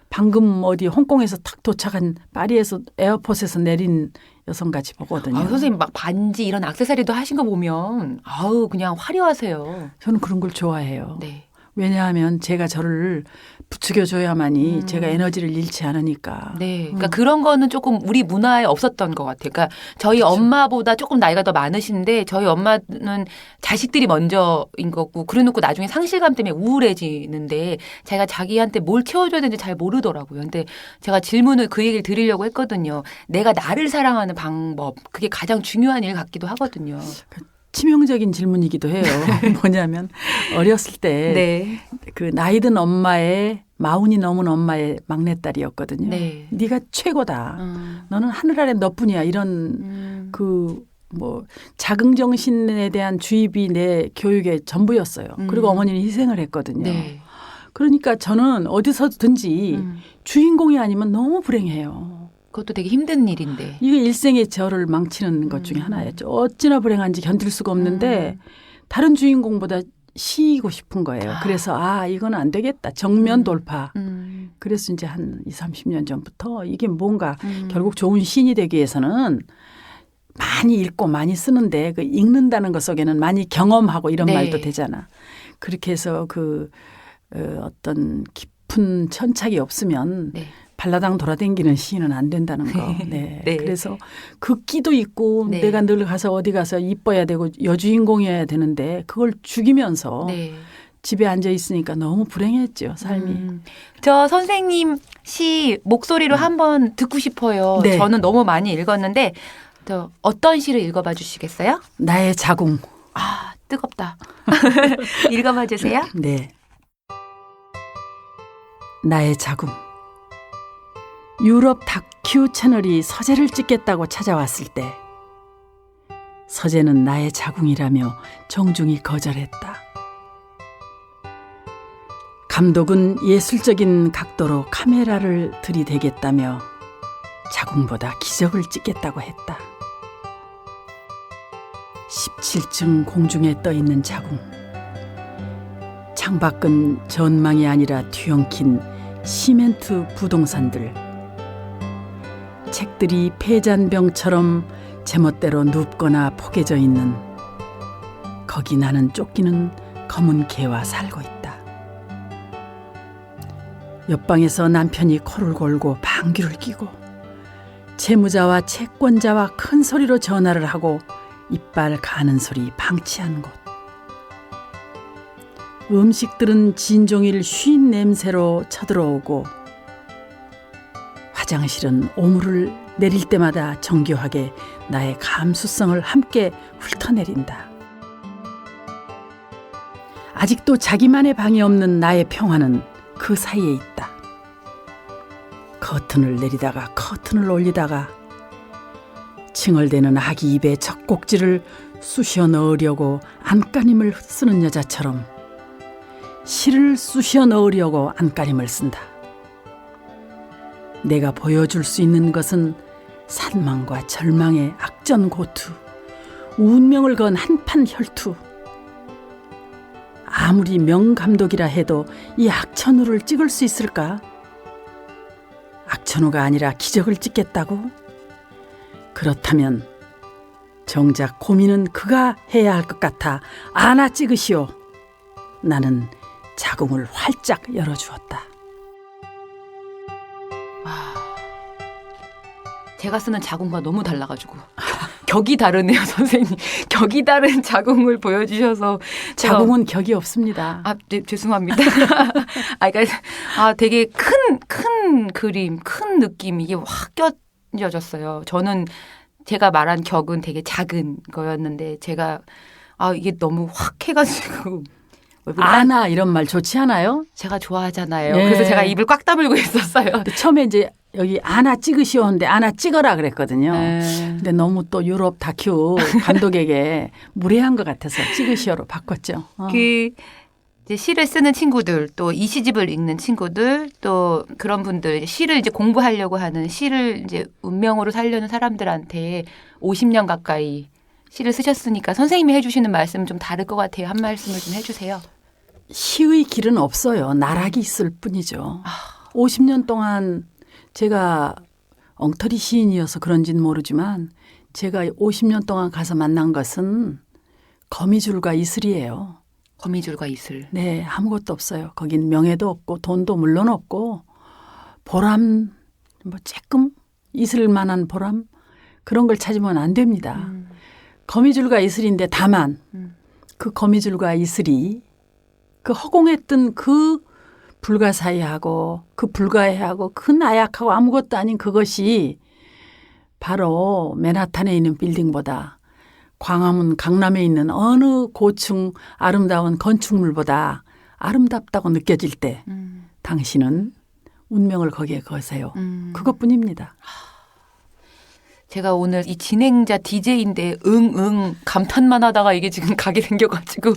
C: 방금 어디 홍콩에서 탁 도착한 파리에서 에어포트에서 내린 여성같이 보거든요.
B: 선생님 막 반지 이런 액세서리도 하신 거 보면 그냥 화려하세요.
C: 저는 그런 걸 좋아해요.
B: 네.
C: 왜냐하면 제가 저를 부추겨줘야만이 제가 에너지를 잃지 않으니까.
B: 네. 그러니까 그런 거는 조금 우리 문화에 없었던 것 같아요. 그러니까 저희
C: 그렇죠.
B: 엄마보다 조금 나이가 더 많으신데 저희 엄마는 자식들이 먼저인 거고 그래놓고 나중에 상실감 때문에 우울해지는데 자기가 자기한테 뭘 채워줘야 되는지 잘 모르더라고요. 근데 제가 질문을 그 얘기를 드리려고 했거든요. 내가 나를 사랑하는 방법. 그게 가장 중요한 일 같기도 하거든요.
C: 치명적인 질문이기도 해요. 뭐냐면 어렸을 때 그 나이든 엄마의 마흔이 넘은 엄마의 막내딸이었거든요.
B: 네.
C: 네가 최고다. 너는 하늘 아래 너뿐이야. 이런 그 뭐 자긍정신에 대한 주입이 내 교육의 전부였어요. 그리고 어머니는 희생을 했거든요.
B: 네.
C: 그러니까 저는 어디서든지 주인공이 아니면 너무 불행해요.
B: 그것도 되게 힘든 일인데.
C: 이게 일생의 저를 망치는 것 중에 하나였죠. 어찌나 불행한지 견딜 수가 없는데 다른 주인공보다 시이고 싶은 거예요. 그래서 이건 안 되겠다. 정면 돌파. 그래서 이제 한 20, 30년 전부터 이게 뭔가 결국 좋은 시인이 되기 위해서는 많이 읽고 많이 쓰는데 그 읽는다는 것 속에는 많이 경험하고 이런
B: 네.
C: 말도 되잖아. 그렇게 해서 어떤 깊은 천착이 없으면
B: 네.
C: 발라당 돌아다니는 시인은 안 된다는 거. 네.
B: 네.
C: 그래서 그 끼도 있고
B: 네.
C: 내가 늘 가서 어디 가서 이뻐야 되고 여주인공이어야 되는데 그걸 죽이면서
B: 네.
C: 집에 앉아 있으니까 너무 불행했죠, 삶이.
B: 저 선생님 시 목소리로 한번 듣고 싶어요.
C: 네.
B: 저는 너무 많이 읽었는데 저 어떤 시를 읽어봐 주시겠어요?
C: 나의 자궁.
B: 아, 뜨겁다. 읽어봐 주세요.
C: 네. 나의 자궁. 유럽 다큐 채널이 서재를 찍겠다고 찾아왔을 때 서재는 나의 자궁이라며 정중히 거절했다. 감독은 예술적인 각도로 카메라를 들이대겠다며 자궁보다 기적을 찍겠다고 했다. 17층 공중에 떠있는 자궁. 창밖은 전망이 아니라 뒤엉킨 시멘트 부동산들. 책들이 폐잔병처럼 제멋대로 눕거나 포개져 있는 거기 나는 쫓기는 검은 개와 살고 있다. 옆방에서 남편이 코를 골고 방귀를 뀌고 채무자와 채권자와 큰 소리로 전화를 하고 이빨 가는 소리 방치한 곳. 음식들은 진종일 쉰 냄새로 쳐들어오고 화장실은 오물을 내릴 때마다 정교하게 나의 감수성을 함께 훑어내린다. 아직도 자기만의 방이 없는 나의 평화는 그 사이에 있다. 커튼을 내리다가 커튼을 올리다가 칭얼대는 아기 입에 젖꼭지를 쑤셔 넣으려고 안간힘을 쓰는 여자처럼 실을 쑤셔 넣으려고 안간힘을 쓴다. 내가 보여줄 수 있는 것은 산망과 절망의 악전고투, 운명을 건 한판 혈투. 아무리 명감독이라 해도 이 악천후를 찍을 수 있을까? 악천후가 아니라 기적을 찍겠다고? 그렇다면 정작 고민은 그가 해야 할 것 같아 아나 찍으시오. 나는 자궁을 활짝 열어주었다.
B: 제가 쓰는 자궁과 너무 달라가지고 격이 다르네요, 선생님. 격이 다른 자궁을 보여주셔서
C: 자궁은 격이 없습니다.
B: 네, 죄송합니다. 그러니까 되게 큰 그림, 큰 느낌 이게 확 껴져졌어요. 저는 제가 말한 격은 되게 작은 거였는데 제가 이게 너무 확 해가지고
C: 아나 이런 말 좋지 않아요?
B: 제가 좋아하잖아요.
C: 네.
B: 그래서 제가 입을 꽉 다물고 있었어요.
C: 처음에 이제 여기 아나 찍으시오 하는데 아나 찍어라 그랬거든요.
B: 네.
C: 근데 너무 또 유럽 다큐 감독에게 무례한 것 같아서 찍으시오로 바꿨죠.
B: 이제 시를 쓰는 친구들, 또 이 시집을 읽는 친구들, 또 그런 분들, 시를 이제 공부하려고 하는 시를 이제 운명으로 살려는 사람들한테 50년 가까이 시를 쓰셨으니까 선생님이 해주시는 말씀은 좀 다를 것 같아요. 한 말씀을 좀 해주세요.
C: 시의 길은 없어요. 나락이 있을 뿐이죠. 50년 동안 제가 엉터리 시인이어서 그런지는 모르지만 제가 50년 동안 가서 만난 것은 거미줄과 이슬이에요.
B: 거미줄과 이슬.
C: 네, 아무것도 없어요. 거긴 명예도 없고 돈도 물론 없고 보람, 쬐끔 있을 만한 보람 그런 걸 찾으면 안 됩니다. 거미줄과 이슬인데 다만 그 거미줄과 이슬이 그 허공했던 그 불가사의하고 그 불가해하고 그 나약하고 아무것도 아닌 그것이 바로 맨하탄에 있는 빌딩보다 광화문 강남에 있는 어느 고층 아름다운 건축물보다 아름답다고 느껴질 때 당신은 운명을 거기에 거세요. 그것뿐입니다.
B: 제가 오늘 이 진행자 DJ인데 응응 감탄만 하다가 이게 지금 가게 생겨가지고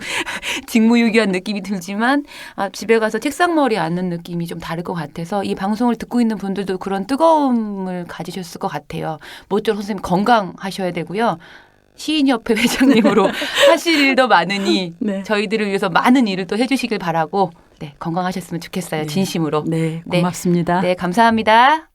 B: 직무유기한 느낌이 들지만 집에 가서 책상머리에 앉는 느낌이 좀 다를 것 같아서 이 방송을 듣고 있는 분들도 그런 뜨거움을 가지셨을 것 같아요. 모쪼록 선생님 건강하셔야 되고요. 시인협회 회장님으로 하실 일도 많으니
C: 네.
B: 저희들을 위해서 많은 일을 또 해주시길 바라고 네, 건강하셨으면 좋겠어요.
C: 네.
B: 진심으로.
C: 네, 고맙습니다.
B: 네, 감사합니다.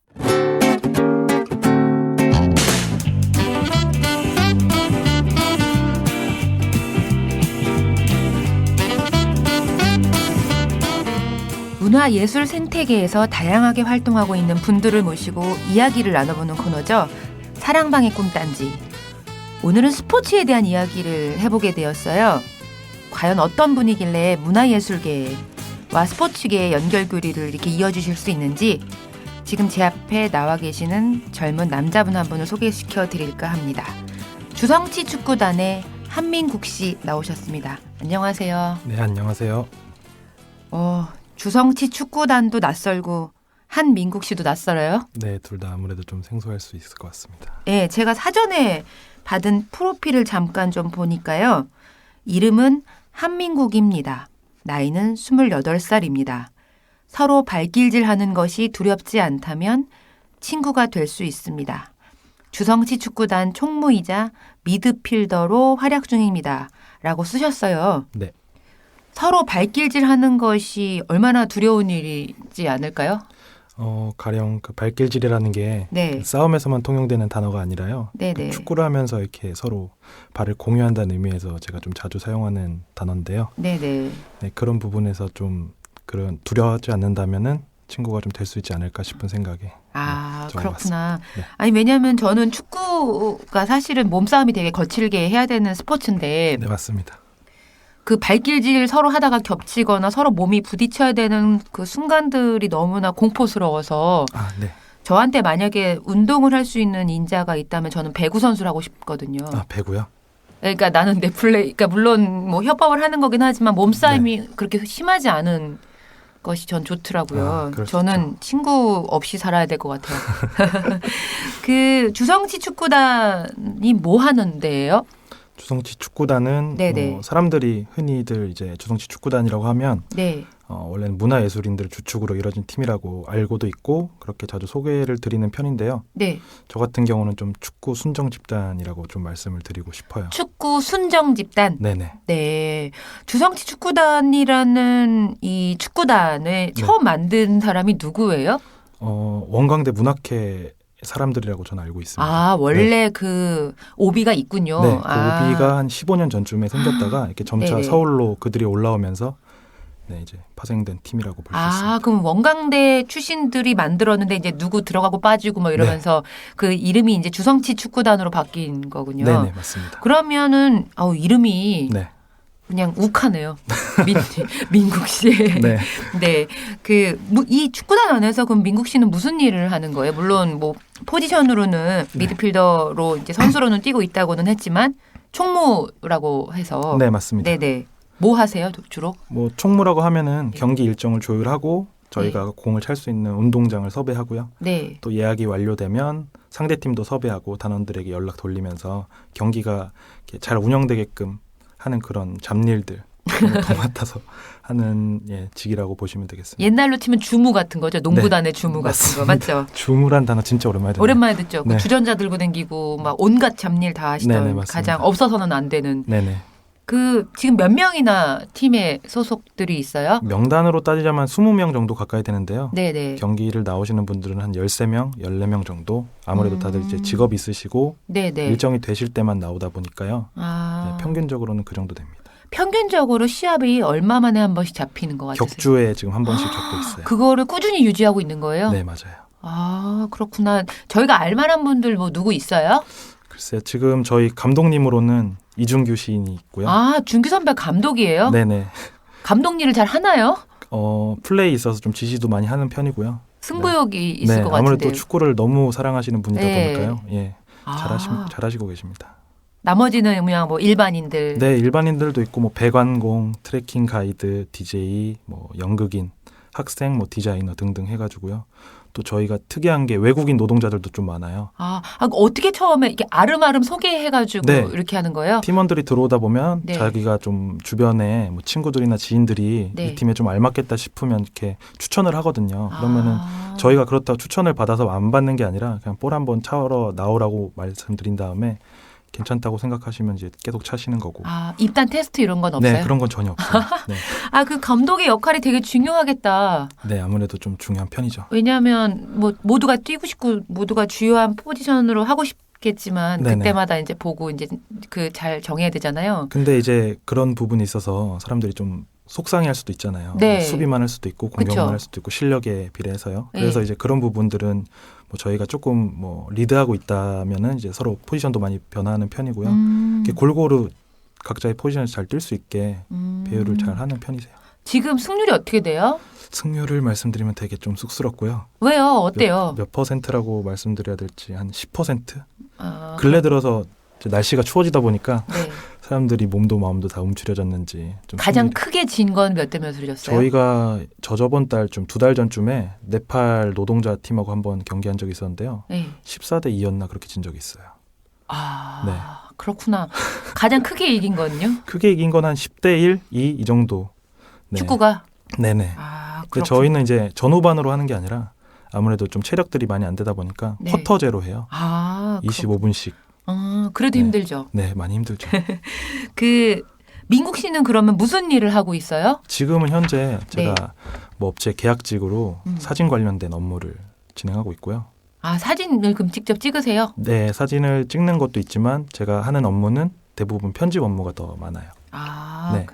B: 문화예술 생태계에서 다양하게 활동하고 있는 분들을 모시고 이야기를 나눠보는 코너죠. 사랑방의 꿈단지. 오늘은 스포츠에 대한 이야기를 해보게 되었어요. 과연 어떤 분이길래 문화예술계와 스포츠계의 연결고리를 이렇게 이어주실 수 있는지 지금 제 앞에 나와 계시는 젊은 남자분 한 분을 소개시켜 드릴까 합니다. 주성치 축구단의 한민국 씨 나오셨습니다. 안녕하세요.
D: 네, 안녕하세요.
B: 주성치 축구단도 낯설고 한민국 씨도 낯설어요?
D: 네, 둘 다 아무래도 좀 생소할 수 있을 것 같습니다.
B: 네, 제가 사전에 받은 프로필을 잠깐 좀 보니까요. 이름은 한민국입니다. 나이는 28살입니다. 서로 발길질하는 것이 두렵지 않다면 친구가 될 수 있습니다. 주성치 축구단 총무이자 미드필더로 활약 중입니다. 라고 쓰셨어요.
D: 네.
B: 서로 발길질하는 것이 얼마나 두려운 일이지 않을까요?
D: 가령 그 발길질이라는 게
B: 네.
D: 그 싸움에서만 통용되는 단어가 아니라요.
B: 네네.
D: 축구를 하면서 이렇게 서로 발을 공유한다는 의미에서 제가 좀 자주 사용하는 단어인데요.
B: 네네.
D: 네, 그런 부분에서 좀 그런 두려워하지 않는다면은 친구가 좀 될 수 있지 않을까 싶은 생각에
B: 그렇구나.
D: 네.
B: 아니 왜냐하면 저는 축구가 사실은 몸싸움이 되게 거칠게 해야 되는 스포츠인데
D: 네, 맞습니다.
B: 그 발길질 서로 하다가 겹치거나 서로 몸이 부딪혀야 되는 그 순간들이 너무나 공포스러워서
D: 네.
B: 저한테 만약에 운동을 할 수 있는 인자가 있다면 저는 배구 선수를 하고 싶거든요.
D: 배구요?
B: 그러니까 나는 내 플레이, 그러니까 물론 뭐 협박을 하는 거긴 하지만 몸싸움이 그렇게 심하지 않은 것이 전 좋더라고요.
D: 그럴 수
B: 저는
D: 있죠.
B: 친구 없이 살아야 될 것 같아요. 그 주성치 축구단이 뭐 하는 데예요?
D: 주성치 축구단은
B: 네네.
D: 사람들이 흔히들 이제 주성치 축구단이라고 하면
B: 네.
D: 원래는 문화예술인들 주축으로 이뤄진 팀이라고 알고도 있고 그렇게 자주 소개를 드리는 편인데요.
B: 네.
D: 저 같은 경우는 좀 축구 순정 집단이라고 좀 말씀을 드리고 싶어요.
B: 축구 순정 집단.
D: 네네.
B: 네. 주성치 축구단이라는 이 축구단을 처음 만든 사람이 누구예요?
D: 원광대 문학회 사람들이라고 저는 알고 있습니다.
B: 원래 그 오비가 있군요.
D: 네, 그 오비가 한 15년 전쯤에 생겼다가 이렇게 점차
B: 네네.
D: 서울로 그들이 올라오면서 이제 파생된 팀이라고 볼 수 있습니다.
B: 그럼 원광대 출신들이 만들었는데 이제 누구 들어가고 빠지고 뭐 이러면서 그 이름이 이제 주성치 축구단으로 바뀐 거군요.
D: 네네, 맞습니다.
B: 그러면은 이름이
D: 네.
B: 그냥 욱하네요. 민국 씨.
D: 네.
B: 네. 이 축구단 안에서 그럼 민국 씨는 무슨 일을 하는 거예요? 물론 뭐 포지션으로는 미드필더로 이제 선수로는 뛰고 있다고는 했지만 총무라고 해서.
D: 네, 맞습니다.
B: 네네. 뭐 하세요, 주로?
D: 뭐 총무라고 하면은 경기 일정을 조율하고 저희가 공을 찰 수 있는 운동장을 섭외하고요.
B: 네.
D: 또 예약이 완료되면 상대팀도 섭외하고 단원들에게 연락 돌리면서 경기가 이렇게 잘 운영되게끔 하는 그런 잡일들 도맡아서 하는 직이라고 보시면 되겠습니다.
B: 옛날로 치면 주무 같은 거죠. 농구단의 주무 같은 거. 맞죠?
D: 주무란 단어 진짜 오랜만에 듣네요.
B: 오랜만에 듣죠.
D: 네.
B: 주전자 들고 다니고 막 온갖 잡일 다 하시던
D: 네네, 맞습니다.
B: 가장 없어서는 안 되는.
D: 네네.
B: 지금 몇 명이나 팀에 소속들이 있어요?
D: 명단으로 따지자면 20명 정도 가까이 되는데요.
B: 네네.
D: 경기를 나오시는 분들은 한 13명, 14명 정도. 아무래도 다들 이제 직업이 있으시고
B: 네네.
D: 일정이 되실 때만 나오다 보니까요. 평균적으로는 그 정도 됩니다.
B: 평균적으로 시합이 얼마 만에 한 번씩 잡히는 것 같으세요?
D: 격주에 지금 한 번씩 잡고 있어요.
B: 그거를 꾸준히 유지하고 있는 거예요?
D: 네, 맞아요.
B: 그렇구나. 저희가 알만한 분들 뭐 누구 있어요?
D: 글쎄요. 지금 저희 감독님으로는 이준규 시인이 있고요.
B: 준규 선배 감독이에요?
D: 네네.
B: 감독 일을 잘 하나요?
D: 플레이 있어서 좀 지시도 많이 하는 편이고요.
B: 승부욕이 있을 것 같은데.
D: 아무래도 축구를 너무 사랑하시는 분이다 보니까요. 예, 잘하시고 계십니다.
B: 나머지는 그냥 뭐 일반인들.
D: 네, 일반인들도 있고 뭐 배관공, 트래킹 가이드, DJ, 뭐 연극인, 학생, 뭐 디자이너 등등 해가지고요. 또 저희가 특이한 게 외국인 노동자들도 좀 많아요.
B: 어떻게 처음에 이렇게 아름아름 소개해가지고
D: 네.
B: 이렇게 하는 거예요?
D: 팀원들이 들어오다 보면
B: 네.
D: 자기가 좀 주변에 뭐 친구들이나 지인들이
B: 네.
D: 이 팀에 좀 알맞겠다 싶으면 이렇게 추천을 하거든요. 그러면은 저희가 그렇다고 추천을 받아서 안 받는 게 아니라 그냥 볼 한번 차러 나오라고 말씀드린 다음에 괜찮다고 생각하시면 이제 계속 차시는 거고.
B: 입단 테스트 이런 건 없어요?
D: 네, 그런 건 전혀 없어요. 네.
B: 그 감독의 역할이 되게 중요하겠다.
D: 네, 아무래도 좀 중요한 편이죠.
B: 왜냐하면 뭐 모두가 뛰고 싶고 모두가 주요한 포지션으로 하고 싶겠지만
D: 네네.
B: 그때마다 이제 보고 이제 그 잘 정해야 되잖아요.
D: 근데 이제 그런 부분이 있어서 사람들이 좀 속상해할 수도 있잖아요.
B: 네.
D: 수비만 할 수도 있고 공격만
B: 그쵸.
D: 할 수도 있고 실력에 비례해서요.
B: 네.
D: 그래서 이제 그런 부분들은 뭐 저희가 조금 뭐 리드하고 있다면은 이제 서로 포지션도 많이 변화하는 편이고요. 이렇게 골고루 각자의 포지션에서 잘 뛸 수 있게 배우를 잘 하는 편이세요.
B: 지금 승률이 어떻게 돼요?
D: 승률을 말씀드리면 되게 좀 쑥스럽고요.
B: 왜요? 어때요?
D: 몇 퍼센트라고 말씀드려야 될지 한 10%?
B: 아,
D: 근래 들어서 이제 날씨가 추워지다 보니까
B: 네.
D: 사람들이 몸도 마음도 다 움츠려졌는지 좀
B: 가장
D: 승률이-
B: 크게 진 건 몇 대 몇으로 졌어요?
D: 저희가 저번 달 좀 2달 전쯤에 네팔 노동자 팀하고 한번 경기한 적이 있었는데요.
B: 네.
D: 14대 2였나 그렇게 진 적이 있어요. 네.
B: 그렇구나. 가장 크게 이긴 거는요?
D: 크게 이긴 건 한 10대 1, 2 이 정도. 네.
B: 축구가?
D: 네네.
B: 그렇구나.
D: 근데 저희는 이제 전후반으로 하는 게 아니라 아무래도 좀 체력들이 많이 안 되다 보니까
B: 네.
D: 쿼터제로 해요. 25분씩.
B: 그래도
D: 네.
B: 힘들죠.
D: 네, 많이 힘들죠.
B: 민국 씨는 그러면 무슨 일을 하고 있어요?
D: 지금은 현재
B: 네.
D: 제가 뭐 업체 계약직으로 사진 관련된 업무를 진행하고 있고요.
B: 사진을 그럼 직접 찍으세요?
D: 네, 사진을 찍는 것도 있지만 제가 하는 업무는 대부분 편집 업무가 더 많아요. 네.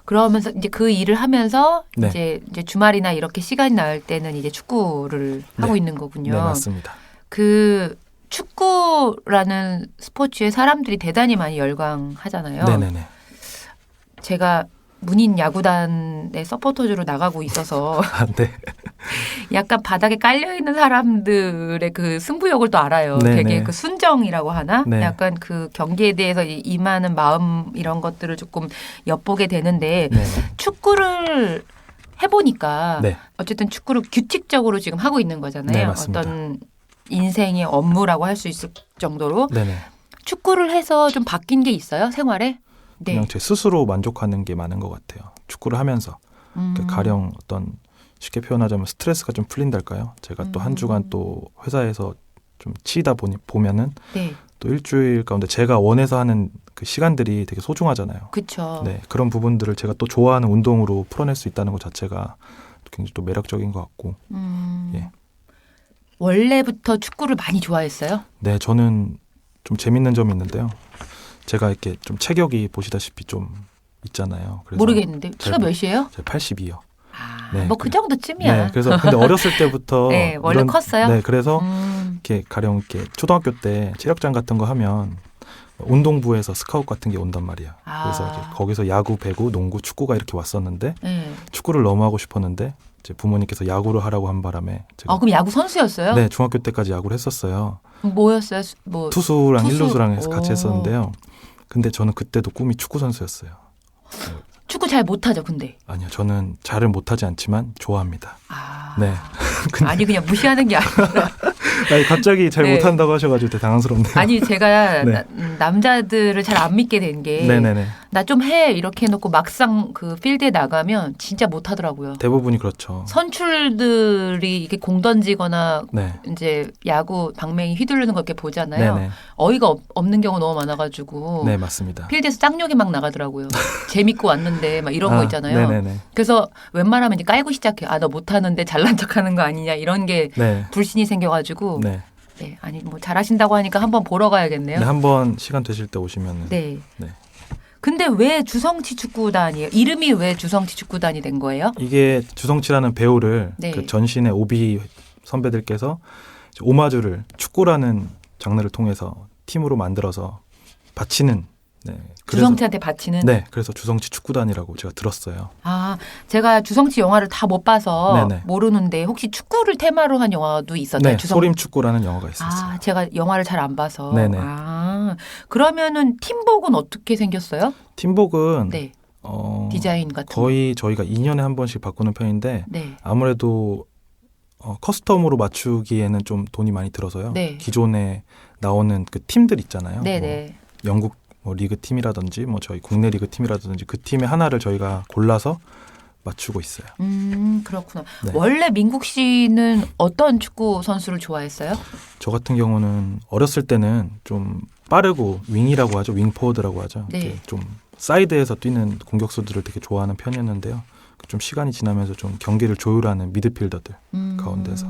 B: 그러면서 이제 그 일을 하면서
D: 네.
B: 이제 주말이나 이렇게 시간이 나을 때는 이제 축구를 하고
D: 네.
B: 있는 거군요.
D: 네, 맞습니다.
B: 그 축구라는 스포츠에 사람들이 대단히 많이 열광하잖아요.
D: 네네네.
B: 제가 문인 야구단의 서포터즈로 나가고 있어서
D: 네.
B: 약간 바닥에 깔려 있는 사람들의 그 승부욕을 또 알아요.
D: 네네.
B: 되게 그 순정이라고 하나?
D: 네.
B: 약간 그 경기에 대해서 임하는 마음 이런 것들을 조금 엿보게 되는데
D: 네.
B: 축구를 해보니까
D: 네.
B: 어쨌든 축구를 규칙적으로 지금 하고 있는 거잖아요.
D: 네, 맞습니다.
B: 어떤 인생의 업무라고 할 수 있을 정도로
D: 네네.
B: 축구를 해서 좀 바뀐 게 있어요? 생활에? 네.
D: 그냥 제 스스로 만족하는 게 많은 것 같아요. 축구를 하면서 가령 어떤 쉽게 표현하자면 스트레스가 좀 풀린달까요? 제가 또 한 주간 또 회사에서 좀 치이다 보면은
B: 네.
D: 또 일주일 가운데 제가 원해서 하는 그 시간들이 되게 소중하잖아요.
B: 그렇죠.
D: 네, 그런 부분들을 제가 또 좋아하는 운동으로 풀어낼 수 있다는 것 자체가 굉장히 또 매력적인 것 같고. 예.
B: 원래부터 축구를 많이 좋아했어요?
D: 네, 저는 좀 재밌는 점이 있는데요. 제가 이렇게 좀 체격이 보시다시피 좀 있잖아요. 그래서
B: 모르겠는데 키가 몇이에요?
D: 제가 80이요.
B: 뭐 그 정도쯤이야.
D: 네, 그래서 근데 어렸을 때부터
B: 네, 원래 컸어요?
D: 네, 그래서 이렇게 가령 이렇게 초등학교 때 체력장 같은 거 하면 운동부에서 스카웃 같은 게 온단 말이야. 그래서 이제 거기서 야구, 배구, 농구, 축구가 이렇게 왔었는데
B: 네.
D: 축구를 너무 하고 싶었는데 이제 부모님께서 야구를 하라고 한 바람에 제가
B: 그럼 야구 선수였어요?
D: 네, 중학교 때까지 야구를 했었어요.
B: 뭐였어요?
D: 투수랑
B: 투수?
D: 일루수랑 해서 같이
B: 오.
D: 했었는데요. 근데 저는 그때도 꿈이 축구 선수였어요.
B: 축구 잘 못하죠, 근데.
D: 아니요, 저는 잘은 못하지 않지만 좋아합니다. 네.
B: 아니 그냥 무시하는 게 아니라.
D: 아니, 갑자기 잘
B: 네.
D: 못한다고 하셔가지고 되게 당황스럽네요.
B: 아니 제가
D: 네.
B: 남자들을 잘 안 믿게 된 게
D: 네네네.
B: 나 좀 해 이렇게 해놓고 막상 그 필드에 나가면 진짜 못하더라고요.
D: 대부분이 그렇죠.
B: 선출들이 이렇게 공 던지거나
D: 네.
B: 이제 야구 방망이 휘두르는 거 이렇게 보잖아요.
D: 네네.
B: 어이가 없는 경우 너무 많아가지고
D: 네, 맞습니다.
B: 필드에서 짱욕이 막 나가더라고요. 재밌고 왔는데 막 이런 거 있잖아요.
D: 네네네.
B: 그래서 웬만하면 이제 깔고 시작해. 너 못하는데 잘난 척하는 거 아니냐 이런 게
D: 네.
B: 불신이 생겨가지고
D: 네.
B: 네, 아니 뭐 잘하신다고 하니까 한번 보러 가야겠네요.
D: 네, 한번 시간 되실 때 오시면.
B: 네.
D: 네.
B: 근데 왜 주성치 축구단이에요? 이름이 왜 주성치 축구단이 된 거예요?
D: 이게 주성치라는 배우를
B: 네.
D: 그 전신의 오비 선배들께서 오마주를 축구라는 장르를 통해서 팀으로 만들어서 바치는. 네. 그래서,
B: 주성치한테 바치는?
D: 네, 그래서 주성치 축구단이라고 제가 들었어요.
B: 제가 주성치 영화를 다 못 봐서
D: 네네.
B: 모르는데 혹시 축구를 테마로 한 영화도 있었나요?
D: 네, 소림 축구라는 영화가 있었어요.
B: 제가 영화를 잘 안 봐서.
D: 네네.
B: 그러면은 팀복은 어떻게 생겼어요?
D: 팀복은
B: 네. 디자인 같은
D: 거의 저희가 2년에 한 번씩 바꾸는 편인데
B: 네.
D: 아무래도 커스텀으로 맞추기에는 좀 돈이 많이 들어서요.
B: 네.
D: 기존에 나오는 그 팀들 있잖아요.
B: 네네.
D: 뭐 영국 뭐 리그 팀이라든지 뭐 저희 국내 리그 팀이라든지 그 팀의 하나를 저희가 골라서 맞추고 있어요.
B: 그렇구나.
D: 네.
B: 원래 민국 씨는 어떤 축구 선수를 좋아했어요?
D: 저 같은 경우는 어렸을 때는 좀 빠르고 윙이라고 하죠. 윙포워드라고 하죠.
B: 네.
D: 이렇게 좀 사이드에서 뛰는 공격수들을 되게 좋아하는 편이었는데요. 좀 시간이 지나면서 좀 경기를 조율하는 미드필더들 가운데서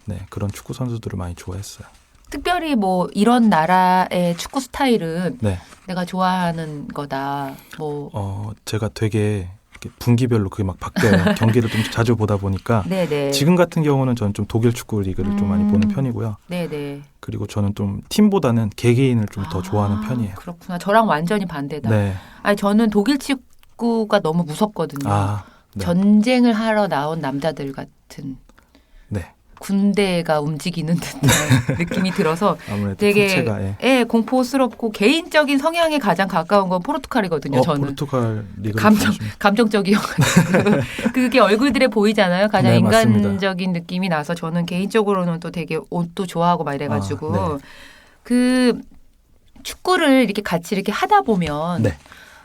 D: 네, 그런 축구 선수들을 많이 좋아했어요.
B: 특별히 뭐 이런 나라의 축구 스타일은
D: 네.
B: 내가 좋아하는 거다. 뭐
D: 제가 되게 이렇게 분기별로 그게 막 바뀌어요. 경기를 좀 자주 보다 보니까
B: 네네.
D: 지금 같은 경우는 저는 좀 독일 축구 리그를 좀 많이 보는 편이고요.
B: 네네.
D: 그리고 저는 좀 팀보다는 개개인을 좀 더 좋아하는 편이에요.
B: 그렇구나. 저랑 완전히 반대다.
D: 네.
B: 아니 저는 독일 축구가 너무 무섭거든요.
D: 네.
B: 전쟁을 하러 나온 남자들 같은
D: 네.
B: 군대가 움직이는 듯한 느낌이 들어서
D: 아무래도
B: 되게
D: 풍채가
B: 공포스럽고 개인적인 성향에 가장 가까운 건 포르투갈이거든요. 저는
D: 포르투갈 리그
B: 감정적이어가지고 그게 얼굴들에 보이잖아요. 가장
D: 네,
B: 인간적인 느낌이 나서 저는 개인적으로는 또 되게 옷도 좋아하고 막 이래가지고
D: 네.
B: 그 축구를 이렇게 같이 이렇게 하다 보면
D: 네.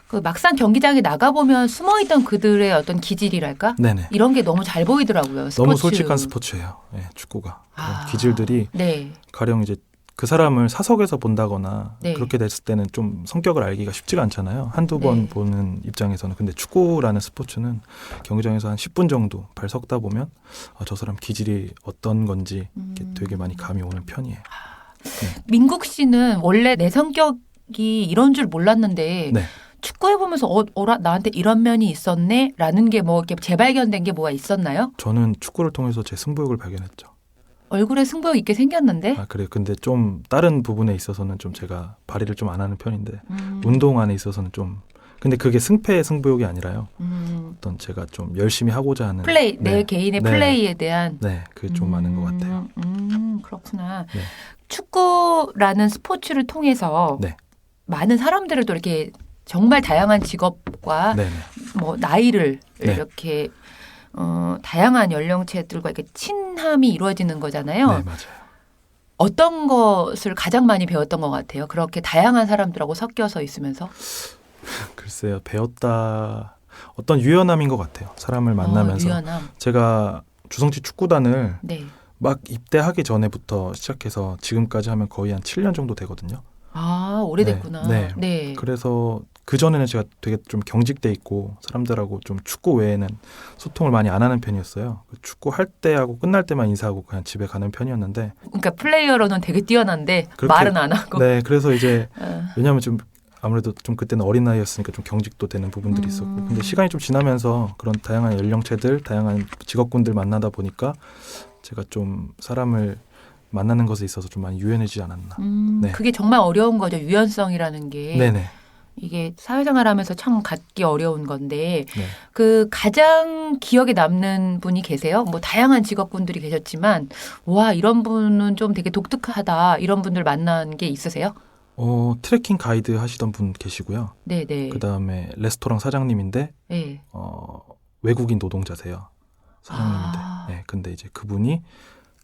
B: 그 막상 경기장에 나가 보면 숨어있던 그들의 어떤 기질이랄까
D: 네네.
B: 이런 게 너무 잘 보이더라고요. 스포츠.
D: 너무 솔직한 스포츠예요. 네, 축구가. 그런 기질들이
B: 네.
D: 가령 이제 그 사람을 사석에서 본다거나
B: 네.
D: 그렇게 됐을 때는 좀 성격을 알기가 쉽지가 않잖아요. 한두 번
B: 네.
D: 보는 입장에서는. 근데 축구라는 스포츠는 경기장에서 한 10분 정도 발 섰다 보면 저 사람 기질이 어떤 건지 이렇게 되게 많이 감이 오는 편이에요.
B: 민국 씨는 원래 내 성격이 이런 줄 몰랐는데
D: 네.
B: 축구해 보면서 어라 나한테 이런 면이 있었네라는 게 뭐 이렇게 재발견된 게 뭐가 있었나요?
D: 저는 축구를 통해서 제 승부욕을 발견했죠.
B: 얼굴에 승부욕 있게 생겼는데.
D: 그래요. 근데 좀 다른 부분에 있어서는 좀 제가 발휘를 좀 안 하는 편인데 운동 안에 있어서는 좀 근데 그게 승패의 승부욕이 아니라요. 어떤 제가 좀 열심히 하고자 하는
B: 플레이 내 개인의 플레이에 대한
D: 그게 좀 많은 것 같아요.
B: 그렇구나.
D: 네.
B: 축구라는 스포츠를 통해서
D: 네.
B: 많은 사람들을 또 이렇게 정말 다양한 직업과
D: 네네.
B: 뭐 나이를
D: 네.
B: 이렇게 다양한 연령체들과 이렇게 친함이 이루어지는 거잖아요.
D: 네, 맞아요.
B: 어떤 것을 가장 많이 배웠던 것 같아요? 그렇게 다양한 사람들하고 섞여서 있으면서?
D: 글쎄요. 배웠다. 어떤 유연함인 것 같아요. 사람을 만나면서.
B: 유연함.
D: 제가 주성치 축구단을
B: 네.
D: 막 입대하기 전에부터 시작해서 지금까지 하면 거의 한 7년 정도 되거든요.
B: 오래됐구나.
D: 네. 그래서 그전에는 제가 되게 좀 경직돼 있고 사람들하고 좀 축구 외에는 소통을 많이 안 하는 편이었어요. 축구 할 때하고 끝날 때만 인사하고 그냥 집에 가는 편이었는데.
B: 그러니까 플레이어로는 되게 뛰어난데 말은 안 하고.
D: 네, 그래서 이제 왜냐하면 좀 아무래도 좀 그때는 어린 나이였으니까 좀 경직도 되는 부분들이 있었고 근데 시간이 좀 지나면서 그런 다양한 연령체들, 다양한 직업군들 만나다 보니까 제가 좀 사람을 만나는 것에 있어서 좀 많이 유연해지지 않았나. 네.
B: 그게 정말 어려운 거죠. 유연성이라는 게.
D: 네네.
B: 이게 사회생활하면서 참 갖기 어려운 건데
D: 네.
B: 그 가장 기억에 남는 분이 계세요? 뭐 다양한 직업군들이 계셨지만 와 이런 분은 좀 되게 독특하다 이런 분들 만난 게 있으세요?
D: 트레킹 가이드 하시던 분 계시고요.
B: 네네.
D: 그다음에 레스토랑 사장님인데
B: 네.
D: 외국인 노동자세요. 사장님인데. 네, 근데 이제 그분이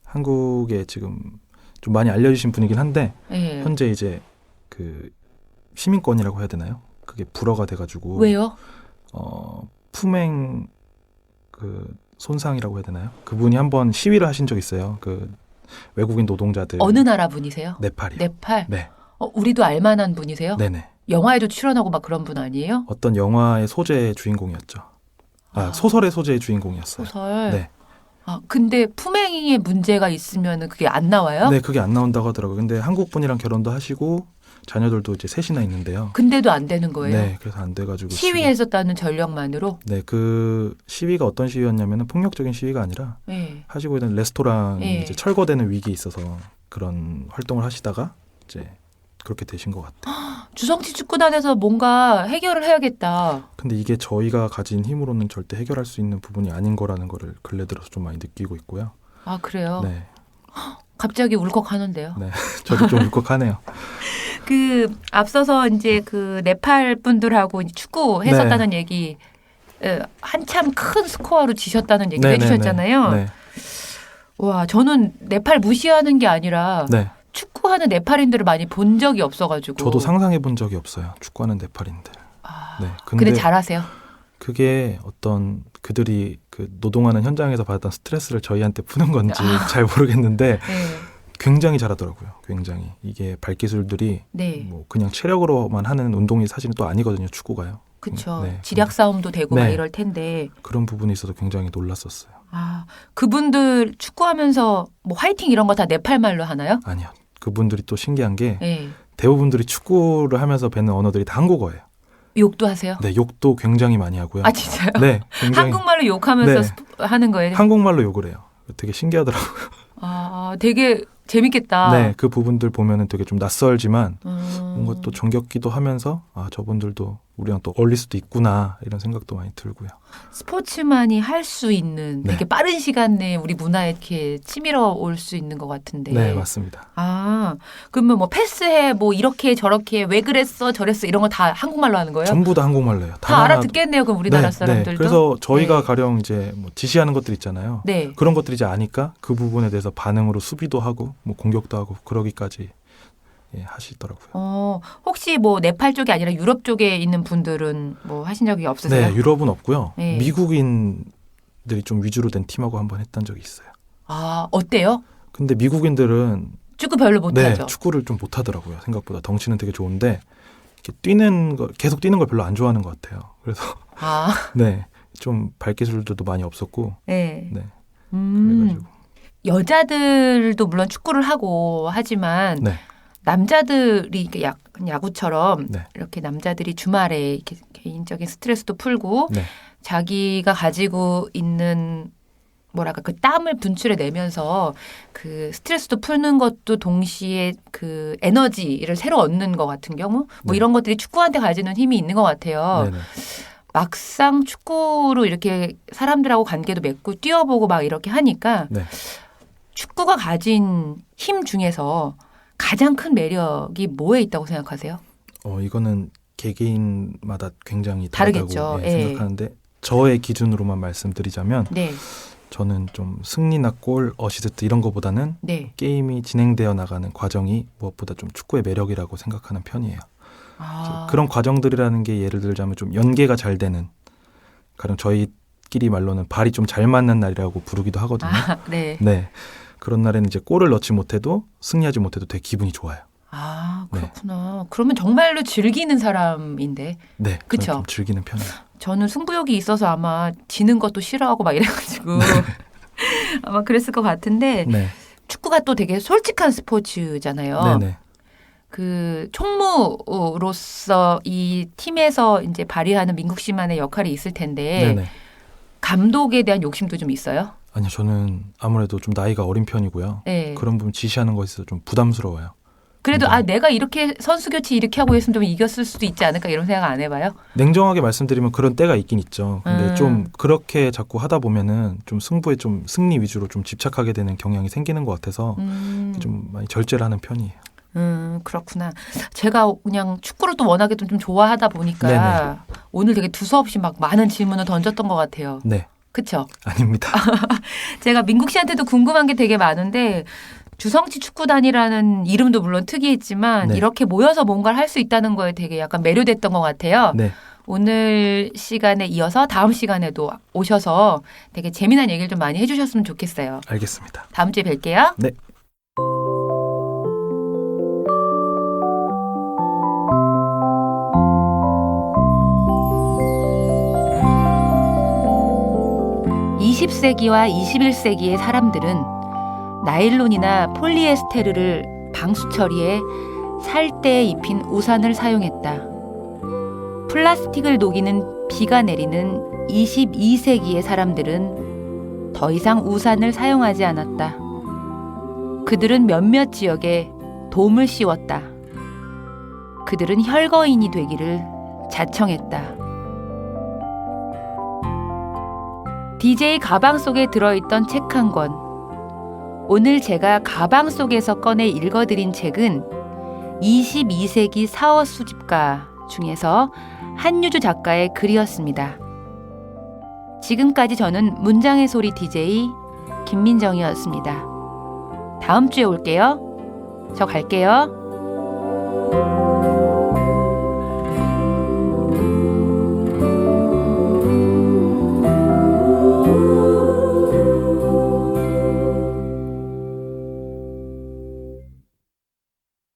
D: 한국에 지금 좀 많이 알려주신 분이긴 한데
B: 네.
D: 현재 이제 그 시민권이라고 해야 되나요? 그게 불허가 돼가지고
B: 왜요?
D: 품행 그 손상이라고 해야 되나요? 그분이 한번 시위를 하신 적 있어요. 그 외국인 노동자들.
B: 어느 나라 분이세요?
D: 네팔이요.
B: 네팔?
D: 네.
B: 우리도 알만한 분이세요?
D: 네네.
B: 영화에도 출연하고 막 그런 분 아니에요?
D: 어떤 영화의 소재의 주인공이었죠. 소설의 소재의 주인공이었어요.
B: 소설?
D: 네.
B: 근데 품행에 문제가 있으면 그게 안 나와요?
D: 네, 그게 안 나온다고 하더라고요. 근데 한국 분이랑 결혼도 하시고 자녀들도 이제 셋이나 있는데요.
B: 근데도 안 되는 거예요?
D: 네, 그래서 안 돼가지고
B: 시위했었다는 전력만으로?
D: 네, 그 시위가 어떤 시위였냐면은 폭력적인 시위가 아니라
B: 네.
D: 하시고 있는 레스토랑이
B: 네.
D: 이제 철거되는 위기에 있어서 그런 활동을 하시다가 이제 그렇게 되신 것 같아요.
B: 주성치 축구단에서 뭔가 해결을 해야겠다.
D: 근데 이게 저희가 가진 힘으로는 절대 해결할 수 있는 부분이 아닌 거라는 거를 근래 들어서 좀 많이 느끼고 있고요.
B: 그래요?
D: 네,
B: 갑자기 울컥하는데요.
D: 네, 저도 좀 울컥하네요.
B: 그 앞서서 이제 그 네팔 분들하고 축구 했었다는 얘기, 한참 큰 스코어로 지셨다는 얘기
D: 네네네.
B: 해주셨잖아요.
D: 네.
B: 와, 저는 네팔 무시하는 게 아니라
D: 네.
B: 축구하는 네팔인들을 많이 본 적이 없어가지고.
D: 저도 상상해 본 적이 없어요. 축구하는 네팔인들.
B: 아,
D: 네.
B: 근데 잘하세요.
D: 그게 어떤 그들이 그 노동하는 현장에서 받았던 스트레스를 저희한테 푸는 건지 잘 모르겠는데
B: 네.
D: 굉장히 잘하더라고요. 굉장히. 이게 발기술들이
B: 네.
D: 뭐 그냥 체력으로만 하는 운동이 사실은 또 아니거든요. 축구가요.
B: 그렇죠.
D: 네.
B: 지략 싸움도 되고
D: 네.
B: 막 이럴 텐데.
D: 그런 부분이 있어서 굉장히 놀랐었어요.
B: 아, 그분들 축구하면서 뭐 화이팅 이런 거 다 네팔 말로 하나요?
D: 아니요. 그분들이 또 신기한 게
B: 네.
D: 대부분들이 축구를 하면서 뱉는 언어들이 다 한국어예요.
B: 욕도 하세요?
D: 네, 욕도 굉장히 많이 하고요.
B: 아, 진짜요?
D: 네, 굉장히
B: 한국말로 욕하면서
D: 네.
B: 하는 거예요?
D: 한국말로 욕을 해요. 되게 신기하더라고요.
B: 아, 되게 재밌겠다.
D: 네, 그 부분들 보면은 되게 좀 낯설지만 뭔가 또 정겹기도 하면서 아, 저분들도 우리랑 또 어울릴 수도 있구나 이런 생각도 많이 들고요.
B: 스포츠만이 할 수 있는
D: 네.
B: 되게 빠른 시간 내에 우리 문화에 이렇게 치밀어 올 수 있는 것 같은데.
D: 네, 맞습니다.
B: 아, 그러면 뭐 패스해, 뭐 이렇게 저렇게 왜 그랬어, 저랬어 이런 거 다 한국말로 하는 거예요?
D: 전부 다 한국말로 해요.
B: 다 알아듣겠네요, 그럼 우리나라 사람들도.
D: 네. 그래서 저희가
B: 네.
D: 가령 이제 뭐 지시하는 것들 있잖아요.
B: 네.
D: 그런 것들이 이제 아니까 그 부분에 대해서 반응으로 수비도 하고 뭐 공격도 하고 그러기까지 예, 하시더라고요.
B: 혹시 뭐 네팔 쪽이 아니라 유럽 쪽에 있는 분들은 뭐 하신 적이 없으세요?
D: 네, 유럽은 없고요.
B: 네.
D: 미국인들이 좀 위주로 된 팀하고 한번 했던 적이 있어요.
B: 아, 어때요?
D: 근데 미국인들은
B: 축구 별로 못하죠.
D: 네, 축구를 좀 못하더라고요. 생각보다 덩치는 되게 좋은데 이렇게 계속 뛰는 걸 별로 안 좋아하는 것 같아요. 그래서
B: 아,
D: 네, 좀 발기술들도 많이 없었고,
B: 네.
D: 네,
B: 음,
D: 그래가지고
B: 여자들도 물론 축구를 하고 하지만
D: 네,
B: 남자들이 이렇게 야구처럼
D: 네.
B: 이렇게 남자들이 주말에 이렇게 개인적인 스트레스도 풀고
D: 네,
B: 자기가 가지고 있는 뭐랄까 그 땀을 분출해 내면서 그 스트레스도 푸는 것도 동시에 그 에너지를 새로 얻는 것 같은 경우 뭐
D: 네.
B: 이런 것들이 축구한테 가지는 힘이 있는 것 같아요.
D: 네, 네.
B: 막상 축구로 이렇게 사람들하고 관계도 맺고 뛰어보고 막 이렇게 하니까
D: 네.
B: 축구가 가진 힘 중에서 가장 큰 매력이 뭐에 있다고 생각하세요?
D: 이거는 개개인마다 굉장히
B: 다르겠죠.
D: 다르다고
B: 예.
D: 생각하는데 저의 기준으로만 말씀드리자면
B: 네,
D: 저는 좀 승리나 골, 어시스트 이런 거보다는
B: 네.
D: 게임이 진행되어 나가는 과정이 무엇보다 좀 축구의 매력이라고 생각하는 편이에요.
B: 아,
D: 그런 과정들이라는 게 예를 들자면 좀 연계가 잘 되는 가령 저희끼리 말로는 발이 좀 잘 맞는 날이라고 부르기도 하거든요.
B: 네.
D: 네. 그런 날에는 이제 골을 넣지 못해도 승리하지 못해도 되게 기분이 좋아요.
B: 아,
D: 네.
B: 그렇구나. 그러면 정말로 즐기는 사람인데
D: 네.
B: 그쵸?
D: 저는 좀 즐기는 편이에요.
B: 저는 승부욕이 있어서 아마 지는 것도 싫어하고 막 이래가지고 아마 그랬을 것 같은데
D: 네.
B: 축구가 또 되게 솔직한 스포츠잖아요.
D: 네네.
B: 그 총무로서 이 팀에서 이제 발휘하는 민국 씨만의 역할이 있을 텐데
D: 네네.
B: 감독에 대한 욕심도 좀 있어요?
D: 아니요, 저는 아무래도 좀 나이가 어린 편이고요.
B: 네.
D: 그런 부분 지시하는 것에 있어서 좀 부담스러워요.
B: 그래도
D: 굉장히.
B: 내가 이렇게 선수 교체 이렇게 하고 있으면 좀 이겼을 수도 있지 않을까 이런 생각 안 해봐요?
D: 냉정하게 말씀드리면 그런 때가 있긴 있죠. 근데 좀 그렇게 자꾸 하다 보면은 좀 승부에 좀 승리 위주로 좀 집착하게 되는 경향이 생기는 것 같아서 좀 많이 절제를 하는 편이에요.
B: 그렇구나. 제가 그냥 축구를 또 워낙에 좀 좋아하다 보니까
D: 네네.
B: 오늘 되게 두서없이 막 많은 질문을 던졌던 것 같아요.
D: 네,
B: 그렇죠?
D: 아닙니다.
B: 제가 민국 씨한테도 궁금한 게 되게 많은데 주성치 축구단이라는 이름도 물론 특이했지만
D: 네.
B: 이렇게 모여서 뭔가를 할 수 있다는 거에 되게 약간 매료됐던 것 같아요.
D: 네,
B: 오늘 시간에 이어서 다음 시간에도 오셔서 되게 재미난 얘기를 좀 많이 해주셨으면 좋겠어요.
D: 알겠습니다.
B: 다음 주에 뵐게요.
D: 네.
B: (20세기와 21세기의) 사람들은 나일론이나 폴리에스테르를 방수 처리해 살 때 입힌 우산을 사용했다. 플라스틱을 녹이는 비가 내리는 22세기의 사람들은 더 이상 우산을 사용하지 않았다. 그들은 몇몇 지역에 돔을 씌웠다. 그들은 혈거인이 되기를 자청했다. DJ 가방 속에 들어있던 책 한 권. 오늘 제가 가방 속에서 꺼내 읽어드린 책은 22세기 사어 수집가 중에서 한유주 작가의 글이었습니다. 지금까지 저는 문장의 소리 DJ 김민정이었습니다. 다음 주에 올게요. 저 갈게요.